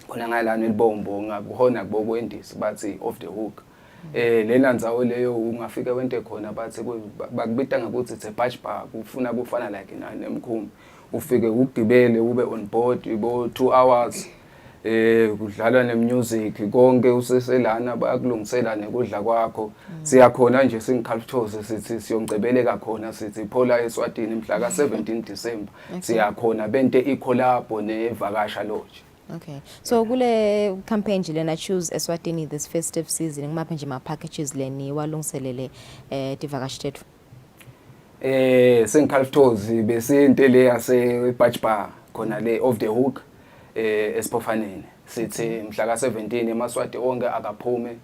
khona ngala nelibombo ngakuhona kubokwendisi bathi off the hook. Lena ndzawo leyo ungafika wente khona bathi bakubita ngakuthi it's a batch bar kufuna kufana like nemkhumbi ufike ugibele ube on board ibo 2 hours kudlala nemusic konke useselana bayakulungisela nekudla kwakho siyakhona nje singikhalfthoze sithi siyongcebeleka khona sithi phola eSwatini mhla ka 17 December siyakhona bente icollab nevakasha lodge. Okay, so kule campaign nje lena choose Eswatini this festive season ngimaphi nje ama packages leni walungiselele divakashi tethu. Sengikhalfthoze bese into le yase batch bar khona le off the hook esipofaneni sithi mhla ka 17 emaswati onke akaphume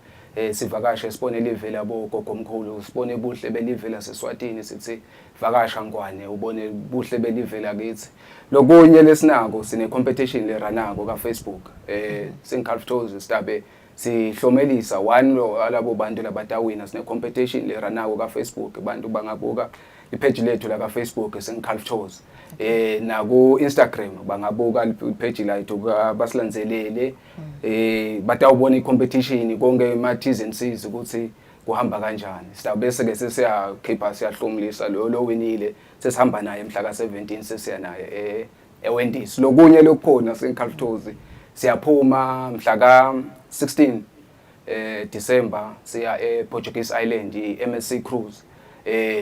sivakashe sibone live labo gogomkhulu sibone buhle belive la seSwatini sithi vakasha ngwane ubone buhle belive la kithi lokunye lesinako sine competition le ranako ka Facebook singikhalfthoze stabe sihlomelisa one alabo bantu labatawina sine competition le ranako ka Facebook bantu bangabuka ipage lethu la ka Facebook singikhalfthoze na ku Instagram bangabuka ipage lethu basilandzelele batawubona icompetition konke ma T's and C's ukuthi kuhamba kanjani sitawubese ke sesiyakhipha siyahlomulisa lo winile sesihamba naye mhla ka 17 sesiya naye ewendisi lokunye lokukhona sengikhalfthoze siyaphuma mhla ka 16 December siya Portuguese Island iMSC cruise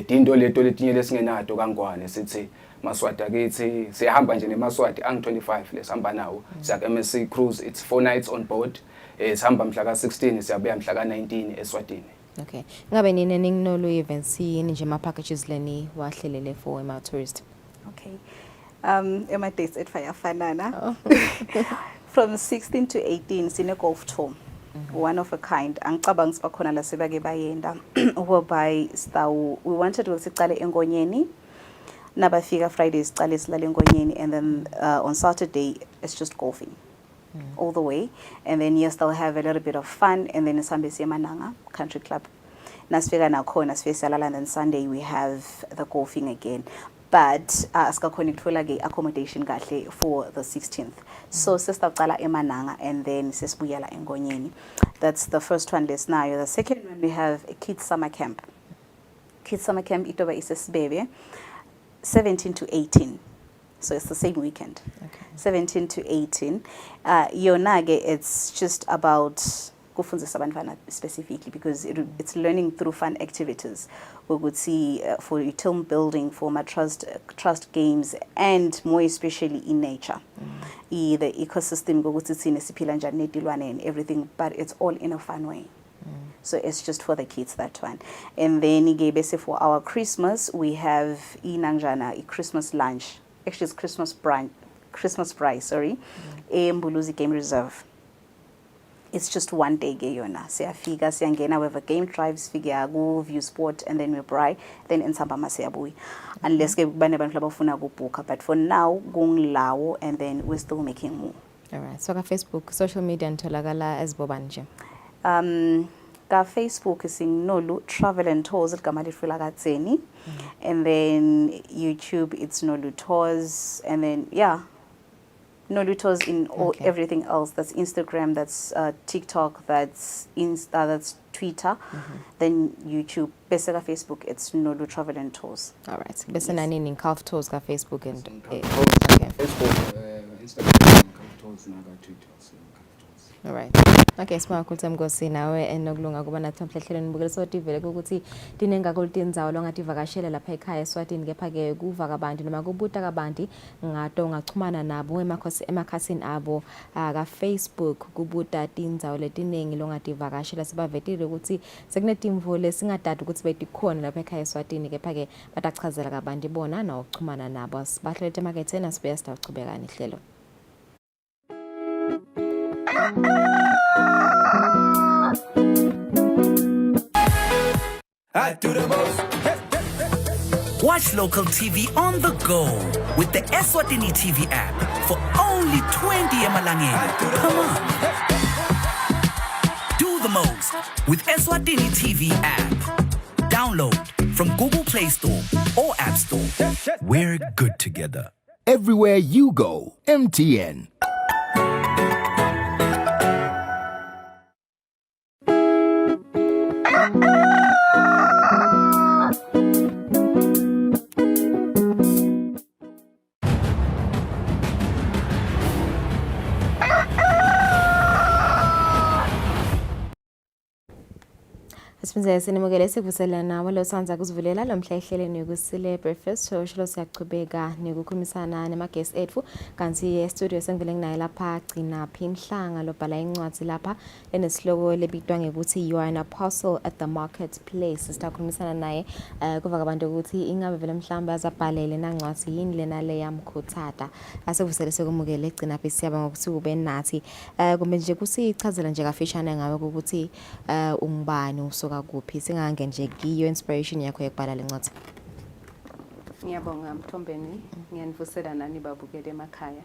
dinto leto letinye lesingenato kangwane sithi Maswati akithi siyahamba nje nemaswati ang 25 lesihamba nawo siya MSC cruise it's 4 nights on board sihamba mhla ka 16 siyabuya mhla ka 19 eSwatini. Okay, ngabe nini ninginolo events yini nje ama packages leni wahlelele for ama tourist. Okay, ema dates etfayafanana from 16 to 18 sine golf tour. One of a kind angicabanga sibakhona la sebake bayenda whereby we wanted to siqale engonyeni nabafika Friday siqale silale engonyeni and then on Saturday it's just golfing all the way, and then yes they'll have a little bit of fun, and then Sunday Mananga Country Club nasifika nakhona sifesalala, and then Sunday we have the golfing again. But asikakhona ukuthola ke accommodation kahle for the 16th. So sesicala eMananga and then sesibuyela engonyeni. That's the first one lesinayo. The second one we have a kids summer camp. Kids summer camp itoba isesibebe 17 to 18. So it's the same weekend. Okay. 17 to 18. Yona ke it's just about kufundzisa abantwana specifically because it's learning through fun activities. We would see for team building, for my trust games, and more especially in nature. The ecosystem and everything, but it's all in a fun way. So it's just for the kids, that one. And then for our Christmas, we have Inanjana, a Christmas lunch. Actually, it's Christmas prize, sorry. Mbuluzi Game Reserve. It's just 1 day gayona. Siyafika siyangena with a game drives, figure go view sport, and then we braai, then in Sambama siyabui. Unless ke bane abantu labafuna kubooka, but for now going lawo, and then we're still making more. All right. So ka Facebook, social media ntolakala as bobanje. Ka Facebook is Nolu Travel and Tours ligama lifula katseni, and then YouTube it's Nolu Tours, and then Nolu Tours in everything else. That's Instagram, that's TikTok, that's Insta, that's Twitter, then YouTube. Bese ka Facebook it's Nolu Travel and Tours. All right. Bese nani in Calf Tours ka Facebook and Facebook, Instagram, Calf Tours na ka Twitter. All right. Okay, sima ukuthi mgosi nawe enokulunga kuba nathi mhlehlelweni bukela sothi vele ukuthi dinenga kultinzawo longathi vakashela lapha ekhaya eSwatini kepha ke kuva kabantu noma kubuta kabantu ngato ngachumana nabo emakhasini abo ka Facebook kubuta tinzawo letiningi longathi vakashela sibavetile ukuthi sekunetimvo lesingadada ukuthi betikhona lapha ekhaya eSwatini kepha ke batachazela kabantu bona na ukuchumana nabo sibahlelete emaketheni asibuya sitachubeka nihlelo. I do the most. Watch local TV on the go with the Eswatini TV app for only 20 emalangeni per month. Do the most with Eswatini TV app. Download from Google Play Store or App Store. We're good together. Everywhere you go, MTN. Sifunze sinimukele sikuvuselana walo sanza kuzivulela lo mhlehleleni Kusile breakfast show shilo siyaqhubeka nekukhulumisana nemagesi ethu kanti e-studio sengivele nginaye lapha gcina Phinhlanga lobhala incwadi lapha enesihloko lebitwa ngekuthi you are an apostle at the marketplace. Sitakhulumisana naye kuva kabantu ukuthi ingabe vele mhlamba azabhalele nancwadi yini lena le yamkhuthata asevusele sekumukele gcina phi siyaba ngokuthi ube nathi kumbe nje kusichazela nje kafishane ngawe ukuthi ungubani usoka kuphi singange nje kiyo inspiration yakho yokubhala lencwadi. Ngiyabonga Mthombeni, ngiyanivusela nani babukele emakhaya.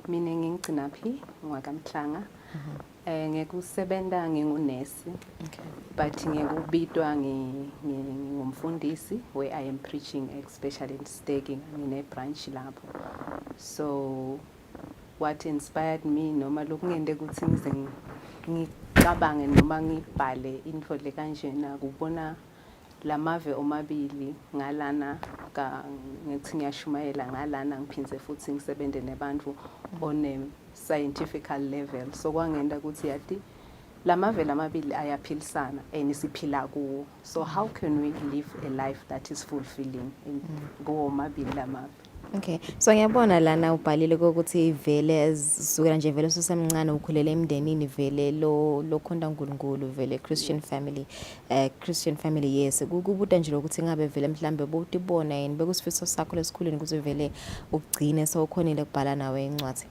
Mina ngingigcina phi ngwakamhlanga. Ngekusebenza ngingunesi. But ngekubitwa ngingumfundisi where I am preaching especially in Stegging ngine branch lapho. So what inspired me noma lokungende ukuthi ngize ngicabange noma ngibhale info le kanjena kubona lamave omabili ngalana ngithi ngiyashumayela ngalana ngiphinze futhi ngisebenze nebantu on a scientific level. So kwangenda ukuthi yathi lamave lamabili ayaphilisana siphila kuwo. So how can we live a life that is fulfilling in kuwo mabili lamave? Okay, so ngiyabona lana ubhalile ukuthi vele ezisukela nje vele ususemncane ukhulele emndenini vele lo khonda uNkulunkulu vele Christian family yes kubuta nje ukuthi ngabe vele mhlambe botibona yini bekusifiso sakho lesikhuleni ukuthi vele ugcine sewukhonile kubhala nawe incwadi.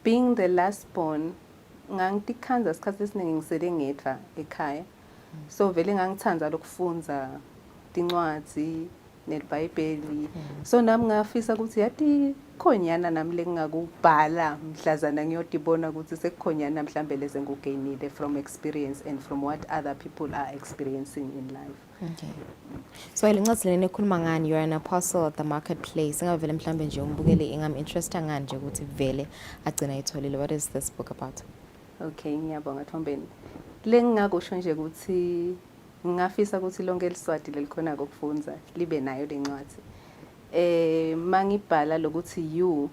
Being the last born ngangikhanza isikhathi esiningi ngisele ngedwa ekhaya. So vele ngangithanda lokufunda incwadi neBhayibheli. So nami ngafisa ukuthi yathi khonyana nami lengakubhala mhlazana ngiyodibona ukuthi sekukhonyana mhlambe leze ngugainile from experience and from what other people are experiencing in life. Okay. So lencwadi lena ekhuluma ngani you are an apostle at the marketplace. Ngavele mhlambe nje umbukele ingam interesta ngani nje ukuthi vele agcina itholile. What is this book about? Okay, ngiyabonga Thombeni. Lengakusho nje ukuthi ngafisa ukuthi lonke eliswadi lelikhona ukufunza libe nayo lencwadi. Mangibhala lokuthi you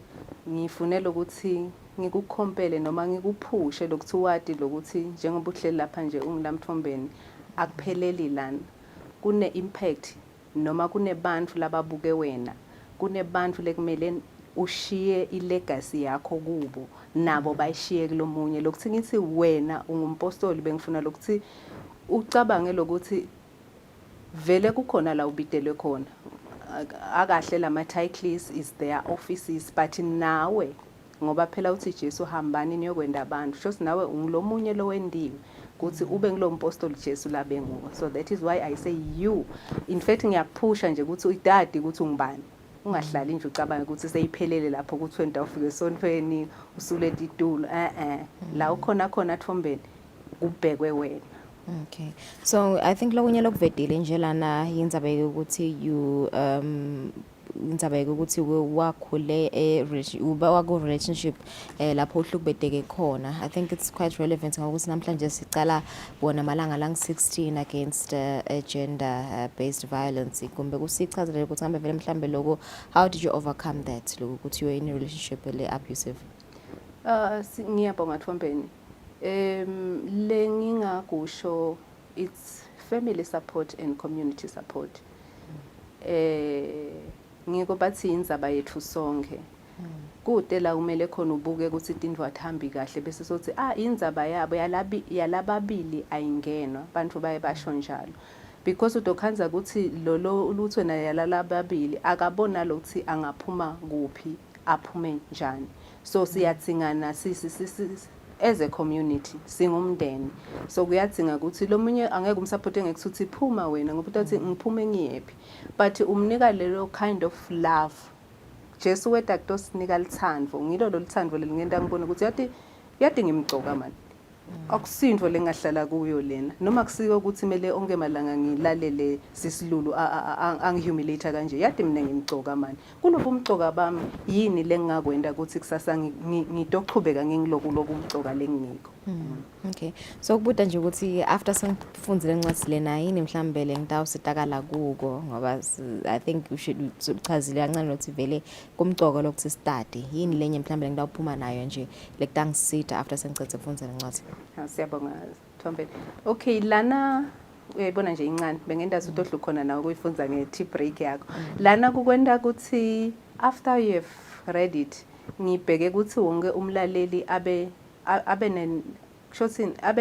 ngifunela ukuthi ngikukhompele noma ngikuphushe lokuthi wadi lokuthi njengoba uhleli lapha nje ungilamthombeni akupheleli lana kune impact noma kunebantu lababuke wena kunebantu lekumele ushiye ilegacy yakho kubo nabo bayishiye kulomunye lokuthi ngithi wena ungumpostoli bengifuna lokuthi ucabange lokuthi vele kukhona la ubidelwe khona akahle lama titles is their offices but nawe ngoba phela uthi Jesu hambani niyokwenda abantu shothi nawe ungilomunye lo wendiwe kuthi ube ngilo mpostoli Jesu labe nguwe so that is why I say you in fact ngiyakuphusha nje ukuthi udadi ukuthi ungibani ungahlali nje ucabanga ukuthi seyiphelele lapho ukuthi wena ufike esontweni usulethe itulo la ukhona khona athombeni kubhekwe wena. Okay, so I think lokunye lokuvedile nje lana indzaba ukuthi you indzaba ukuthi wakhule uba waku relationship lapho uhlukubedeke khona. I think it's quite relevant ngokuthi namhlanje sicala bona malanga lang 16 against gender based violence kumbe kusichazele ukuthi hambe vele mhlambe lokho how did you overcome that lokho ukuthi you were in a relationship le abusive? Ngiyabonga Thombeni. Lengingakusho it's family support and community support. Ngiko bathi indzaba yethu sonke. Kude la umele khona ubuke ukuthi into athambi kahle bese sothi indzaba yabo yalababili ayingenwa abantu baye basho njalo. Because udokhanza ukuthi lolo uluthwe na yalalababili akabona lokuthi angaphuma kuphi aphume njani. So siyathingana as a community singumndeni so kuyadzinga ukuthi lo munye angeke umsupport ngekuthi phuma wena ngoba uthi ngiphume ngiyephi but umnika lelo kind of love Jesu wethu kutosinika lithandvo ngilo lo lithandvo lelingenda ngibona ukuthi yati ngimgcoka manje akusindvo lengahlala kuyo lena noma kusiko ukuthi mele onke malanga ngilalele sisilulu angihumiliate kanje yati mina ngimgcoka manje kulobu umgcoka bami yini lengakwenda ukuthi kusasa ngitochubeka ngingiloko umgcoka lengiko. Okay, so kubuda nje ukuthi after sengifundzile incwadi lena yini mhlambe ngitawusitakala kuko ngoba I think we should uchazile kancane ukuthi vele kumgcoka lokuthi study yini lenye mhlambe ngitawuphuma nayo nje lekutangisita after sengicede ukufundza incwadi. Siyabonga Thombeni. Okay, lana uyayibona nje incane bengendazi utohlu khona nawe kuyifunza nge-tea break yakho. Lana kukwenda ukuthi after you have read it ngibheke ukuthi wonke umlaleli abe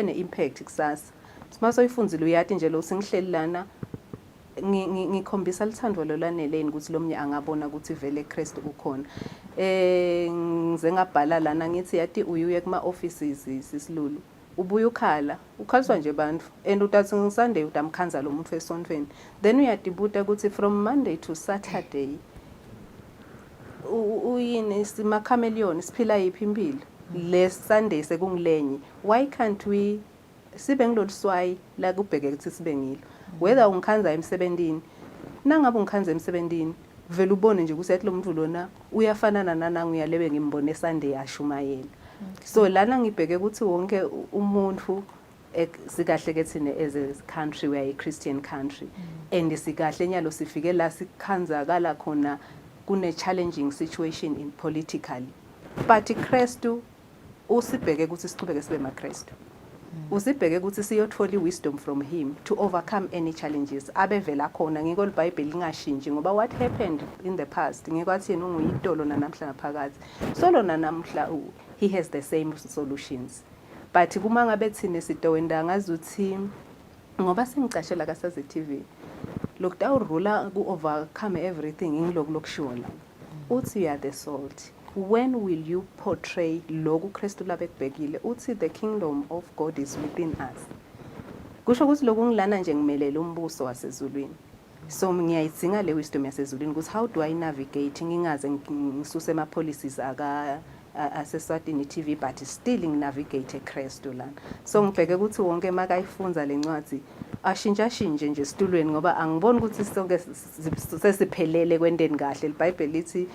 ne impact kusasa. Mase uyifundzile uyati nje lo singihleli lana ngikhombisa lithandvo lolaneleni ukuthi lomnye angabona ukuthi vele Kristu ukhona. Ngize ngabhala lana ngithi yati uyuye kuma offices sisilulu. Ubuye ukhaliswa nje abantu and utathi ngiSunday utamkhanza lo muntu esontweni then uyadibuta ukuthi from Monday to Saturday uyini sima chameleon siphila yiphi impilo le Sunday sekungilenye why can't we sibe ngiloliswayi la kubheke ukuthi sibe ngilo whether ungikhanza emsebentini nangabe ungikhanza emsebentini vele ubone nje ukuthi yathi lo muntu lona uyafanana nana ngiyalebe ngimbone Sunday ashumayela. So lana ngibheke ukuthi wonke umuntu sikahle ke thina as a country we are a Christian country and sikahle nyalo sifike la sikhanzakala khona kune challenging situation in politically but Kristu usibheke ukuthi siqhubeke sibe maKristu usibheke ukuthi siyothola wisdom from him to overcome any challenges abevela khona ngiko iBhayibheli lingashintshi ngoba what happened in the past ngikwathi yena unguyitolo namhla ngaphakathi so lona namhla he has the same solutions but kuma ngabe thina sitowenda ngazuthi ngoba singicashela kasaze TV lokutawurula ku overcome everything ngiloko lokushiwo la uthi you are the salt. When will you portray loku Kristu labekubhekile uthi the kingdom of God is within us. Kusho ukuthi loku ngilana nje ngimelele umbuso wasezulwini. So ngiyayidzinga le wisdom yasezulwini ukuthi how do I navigate ngingaze ngisuse ama policies Eswatini TV but still nginavigate Kristu lana. So ngibheke ukuthi wonke makayifunza lencwadi ashintsha nje esitulweni ngoba angiboni ukuthi sonke sesiphelele kwendeni kahle iBhayibheli lithi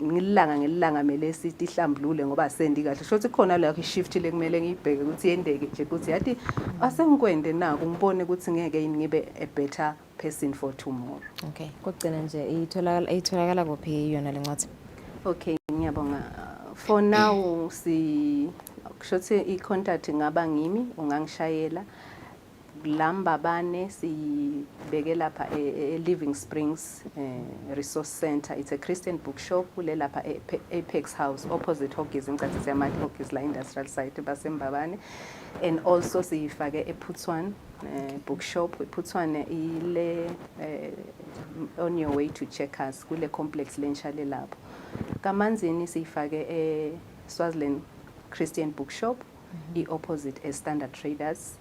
ngelilanga mele sithi ihlambulule ngoba sendi kahle shothi khona la shift lekumele ngiyibheke ukuthi yendeke nje ukuthi yathi asengikwende naku ngibone ukuthi ngeke yini ngibe a better person for tomorrow. Okay, kugcina nje itholakala kuphi yona lencwadi? Okay, ngiyabonga For now, kusho i-contact ngaba ngimi ungangishayela. Lambabane sibeke lapha Living Springs Resource Center. It's a Christian bookshop kule lapha Apex House opposite Hoggies ngicathe siyamathi Hoggies la industrial site basembabane. And also sifake ePhuthwane bookshop. ePhuthwane ile on your way to Checkers kule complex lenshale lapho. Kamanzini sifake Swaziland Christian bookshop opposite Standard Traders.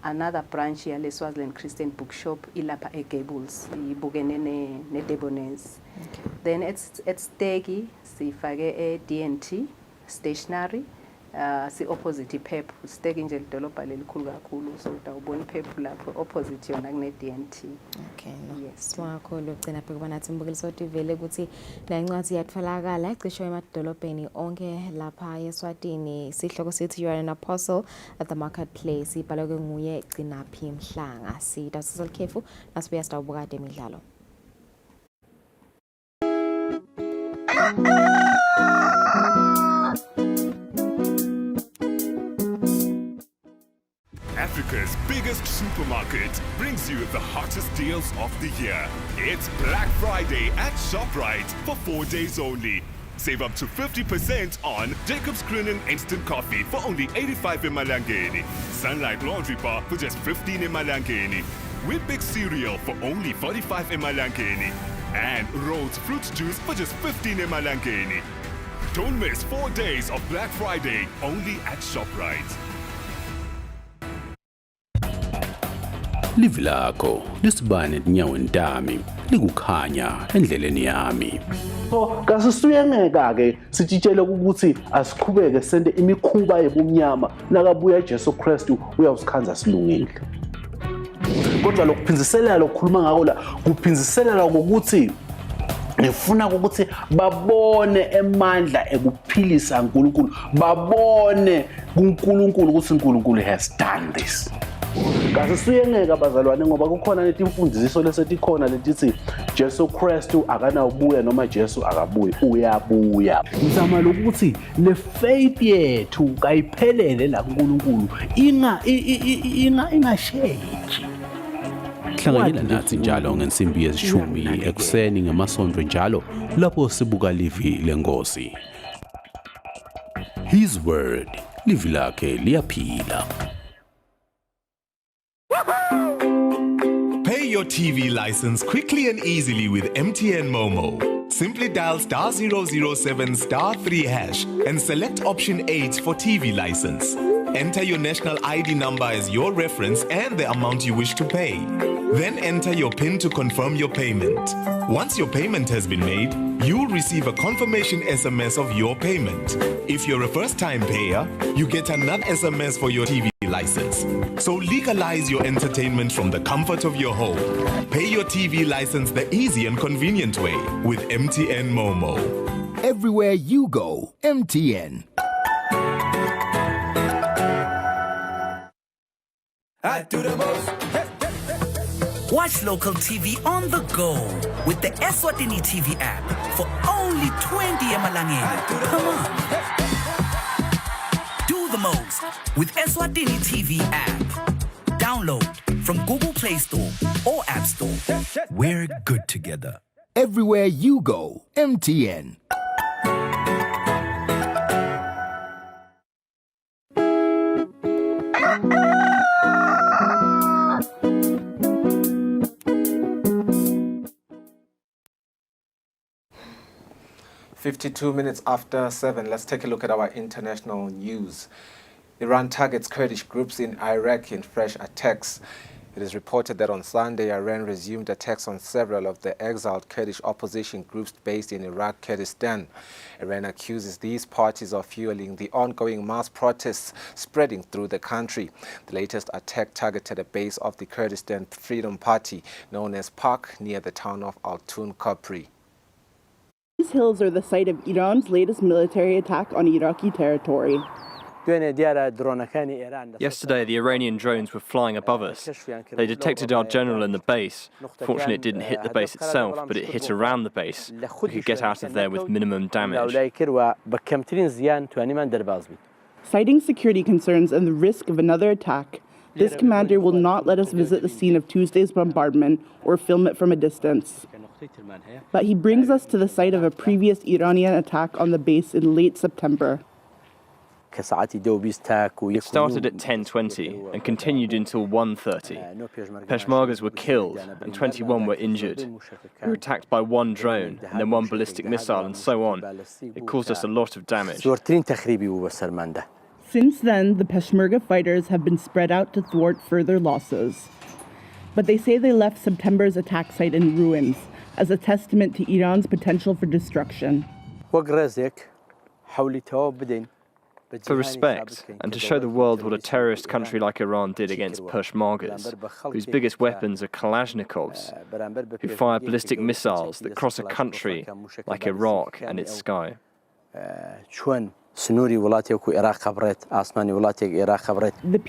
Another branch yale Swaziland Christian bookshop ilapha eGables ibukene ne Debonairs. Then at Stegi sifake D&T stationery si opposite PEP. Stegi nje lidolobha lelikhulu kakhulu, so utawubona PEP lapho opposite yona kune D&T. Okay, no. Yes. Swakholo ugcina phela banathi imbukeliso tivele ukuthi la incwadi yatholakala icishe emadolobheni onke lapha eSwatini. Sihloko sithi you are an apostle at the marketplace. Ibhalwe nguye Gcinaphi Mhlanga. Sidawusiza likhefu nasibuya sitawubuka kade imidlalo. Africa's biggest supermarket brings you the hottest deals of the year. It's Black Friday at ShopRite for 4 days only. Save up to 50% on Jacob's Croonin Instant Coffee for only 85 emalangeni. Sunlight Laundry Bar for just 15 emalangeni. Whitbix Cereal for only 45 emalangeni. And Rhodes Fruit Juice for just 15 emalangeni. Don't miss 4 days of Black Friday only at ShopRite. Live lakho lisibane enyaweni tami likukhanya endleleni yami. So kasisuyengeka ke sitshitshele ukuthi asiqhubeke sende imikhuba yebumnyama nakabuya Jesu Kristu uyawusikhanza silungile. Kodwa lokuphinziselela lokukhuluma ngako la kuphinziselela ukuthi ngifuna ukuthi babone emandla ekuphilisa uNkulunkulu, babone kuNkulunkulu ukuthi uNkulunkulu has done this. Kasisuyengeka bazalwane ngoba kukhona letimfundiso lesetikhona letithi Jesu Kristu akanawubuya noma Jesu akabuyi, uyabuya. Ngizama ukuthi le faith yethu kayiphelele la kuNkulunkulu ingasheki. Hlanganyela nathi njalo ngensimbi yesishumi ekuseni ngemasondo njalo lapho sibuka livi lenkosi. His word livi lakhe liyaphila. Pay your TV license quickly and easily with MTN Momo. Simply dial *007 *3 hash and select option 8 for TV license. Enter your national ID number as your reference and the amount you wish to pay. Then enter your PIN to confirm your payment. Once your payment has been made, you'll receive a confirmation SMS of your payment. If you're a first-time payer, you get another SMS for your TV license. So legalize your entertainment from the comfort of your home. Pay your TV license the easy and convenient way with MTN Momo. Everywhere you go, MTN. I do the most. Watch local TV on the go with the Eswatini TV app for only 20 emalangeni. Come on. Do the most with Eswatini TV app. Download from Google Play Store or App Store. We're good together. Everywhere you go, MTN. "52 after 7, let's take a look at our international news. Iran targets Kurdish groups in Iraq in fresh attacks. It is reported that on Sunday, Iran resumed attacks on several of the exiled Kurdish opposition groups based in Iraq, Kurdistan. Iran accuses these parties of fueling the ongoing mass protests spreading through the country. The latest attack targeted a base of the Kurdistan Freedom Party, known as PAK, near the town of Altun Kopri. These hills are the site of Iran's latest military attack on Iraqi territory. Yesterday, the Iranian drones were flying above us. They detected our general in the base. Fortunately, it didn't hit the base itself, but it hit around the base. We could get out of there with minimum damage. Citing security concerns and the risk of another attack, this commander will not let us visit the scene of Tuesday's bombardment or film it from a distance. But he brings us to the site of a previous Iranian attack on the base in late September. It started at 10:20 and continued until 1:30. Peshmergas were killed and 21 were injured. We were attacked by one drone and then one ballistic missile and so on. It caused us a lot of damage. Since then, the Peshmerga fighters have been spread out to thwart further losses. But they say they left September's attack site in ruins as a testament to Iran's potential for destruction. For respect, and to show the world what a terrorist country like Iran did against Peshmergas, whose biggest weapons are Kalashnikovs, who fire ballistic missiles that cross a country like Iraq and its sky. The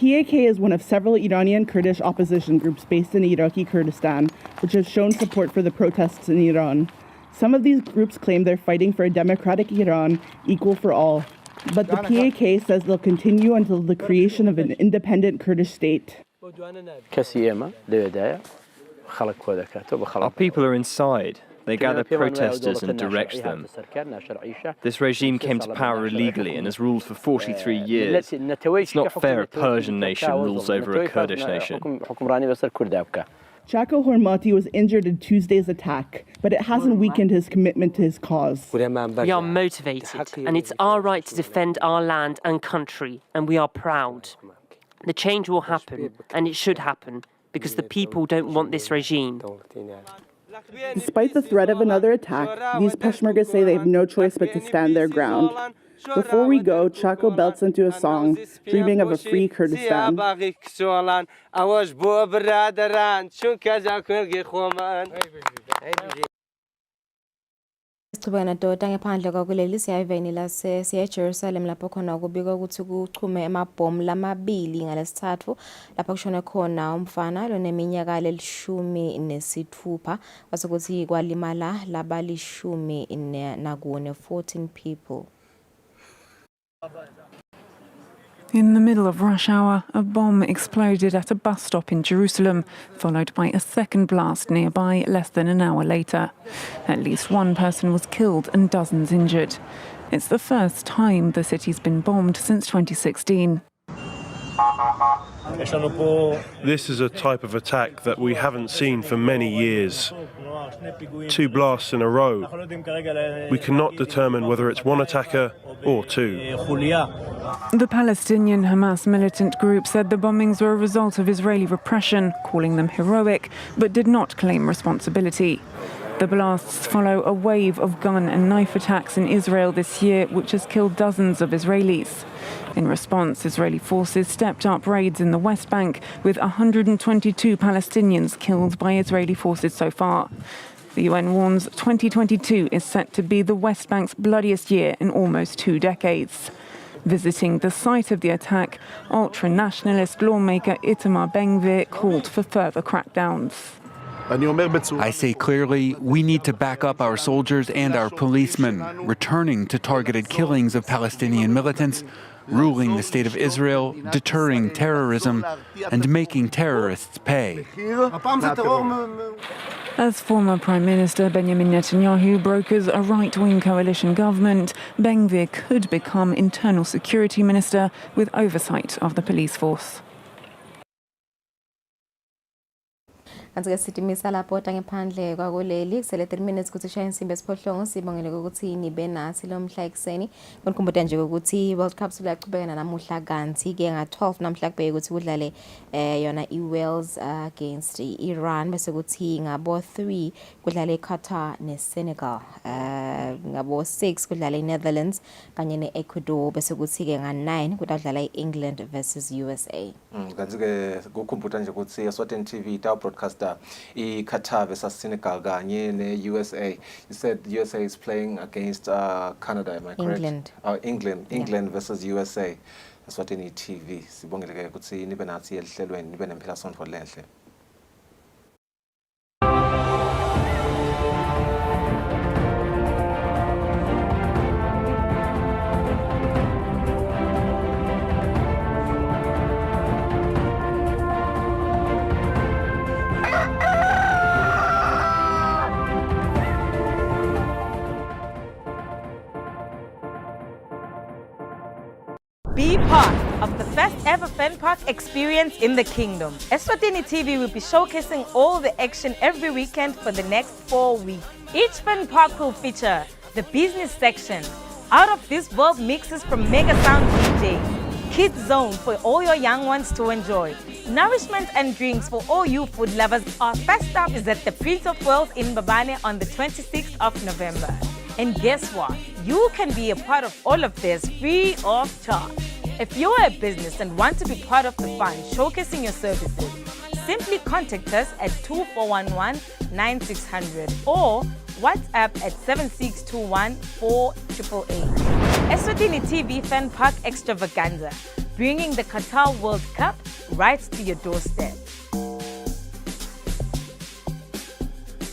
PAK is one of several Iranian Kurdish opposition groups based in Iraqi Kurdistan, which have shown support for the protests in Iran. Some of these groups claim they're fighting for a democratic Iran, equal for all. But the PAK says they'll continue until the creation of an independent Kurdish state. Our people are inside. They gather protesters and direct them. This regime came to power illegally and has ruled for 43 years. It's not fair a Persian nation rules over a Kurdish nation. Chako Hormati was injured in Tuesday's attack, but it hasn't weakened his commitment to his cause. We are motivated, and it's our right to defend our land and country, and we are proud. The change will happen, and it should happen, because the people don't want this regime. Despite the threat of another attack, these Peshmergas say they have no choice but to stand their ground. Before we go, Chako belts into a song, dreaming of a free Kurdistan. Sichubana Dota ngaphandle kwakuleli siyayiveni siya eJerusalem lapho khona kubikwa ukuthi kuchume amabhomu lamabili ngalesithathu lapho kushone khona umfana loneminyaka lelishumi nesithupha wasokuthi kwalimala labalishumi nakune 14 people. In the middle of rush hour, a bomb exploded at a bus stop in Jerusalem, followed by a second blast nearby less than an hour later. At least one person was killed and dozens injured. It's the first time the city's been bombed since 2016. This is a type of attack that we haven't seen for many years. 2 blasts in a row. We cannot determine whether it's one attacker or two. The Palestinian Hamas militant group said the bombings were a result of Israeli repression, calling them heroic, but did not claim responsibility. The blasts follow a wave of gun and knife attacks in Israel this year, which has killed dozens of Israelis. In response, Israeli forces stepped up raids in the West Bank, with 122 Palestinians killed by Israeli forces so far. The UN warns 2022 is set to be the West Bank's bloodiest year in almost 2 decades. Visiting the site of the attack, ultra-nationalist lawmaker Itamar Ben-Gvir called for further crackdowns. I say clearly, we need to back up our soldiers and our policemen, returning to targeted killings of Palestinian militants, ruling the State of Israel, deterring terrorism, and making terrorists pay. As former Prime Minister Benjamin Netanyahu brokers a right-wing coalition government, Ben-Gvir could become Internal Security Minister with oversight of the police force. Kanti-ke sitimisa lapho ngaphandle kwakuleli kusele 3 minutes ukuthi shaye insimbi esiphohlongo sibongele ukuthi nibe nathi lo mhla ekseni konkumbuta nje ukuthi World Cup siyaqhubeka namuhla kanti-ke nga-12 namhla kubheke ukuthi kudlale yona i-Wales against Iran bese kuthi ngabo-3 kudlale Qatar neSenegal ngabo-6 kudlale iNetherlands kanye neEcuador bese kuthi-ke nga-9 kudlala iEngland versus USA. Kanti-ke kukhumbuta nje ukuthi Eswatini TV ita broadcaster Qatar versus Senegal kanye ne-USA. You said USA is playing against Canada, am I correct? England. England Yeah. versus USA. Eswatini TV. Sibongele ke ukuthi nibe nathi elihlelweni nibe nempelasonto lenhle. Be part of the first ever Fan Park experience in the kingdom. Eswatini TV will be showcasing all the action every weekend for the next 4 weeks. Each Fan Park will feature the business section, out of this world mixes from Mega Sound DJs, Kids Zone for all your young ones to enjoy, nourishment and drinks for all you food lovers. Our first stop is at the Prince of Wales in Mbabane on the 26th of November. And guess what? You can be a part of all of this free of charge. If you're a business and want to be part of the fun showcasing your services, simply contact us at 2411-9600 or WhatsApp at 7621-4888. Eswatini TV Fan Park Extravaganza, bringing the Qatar World Cup right to your doorstep.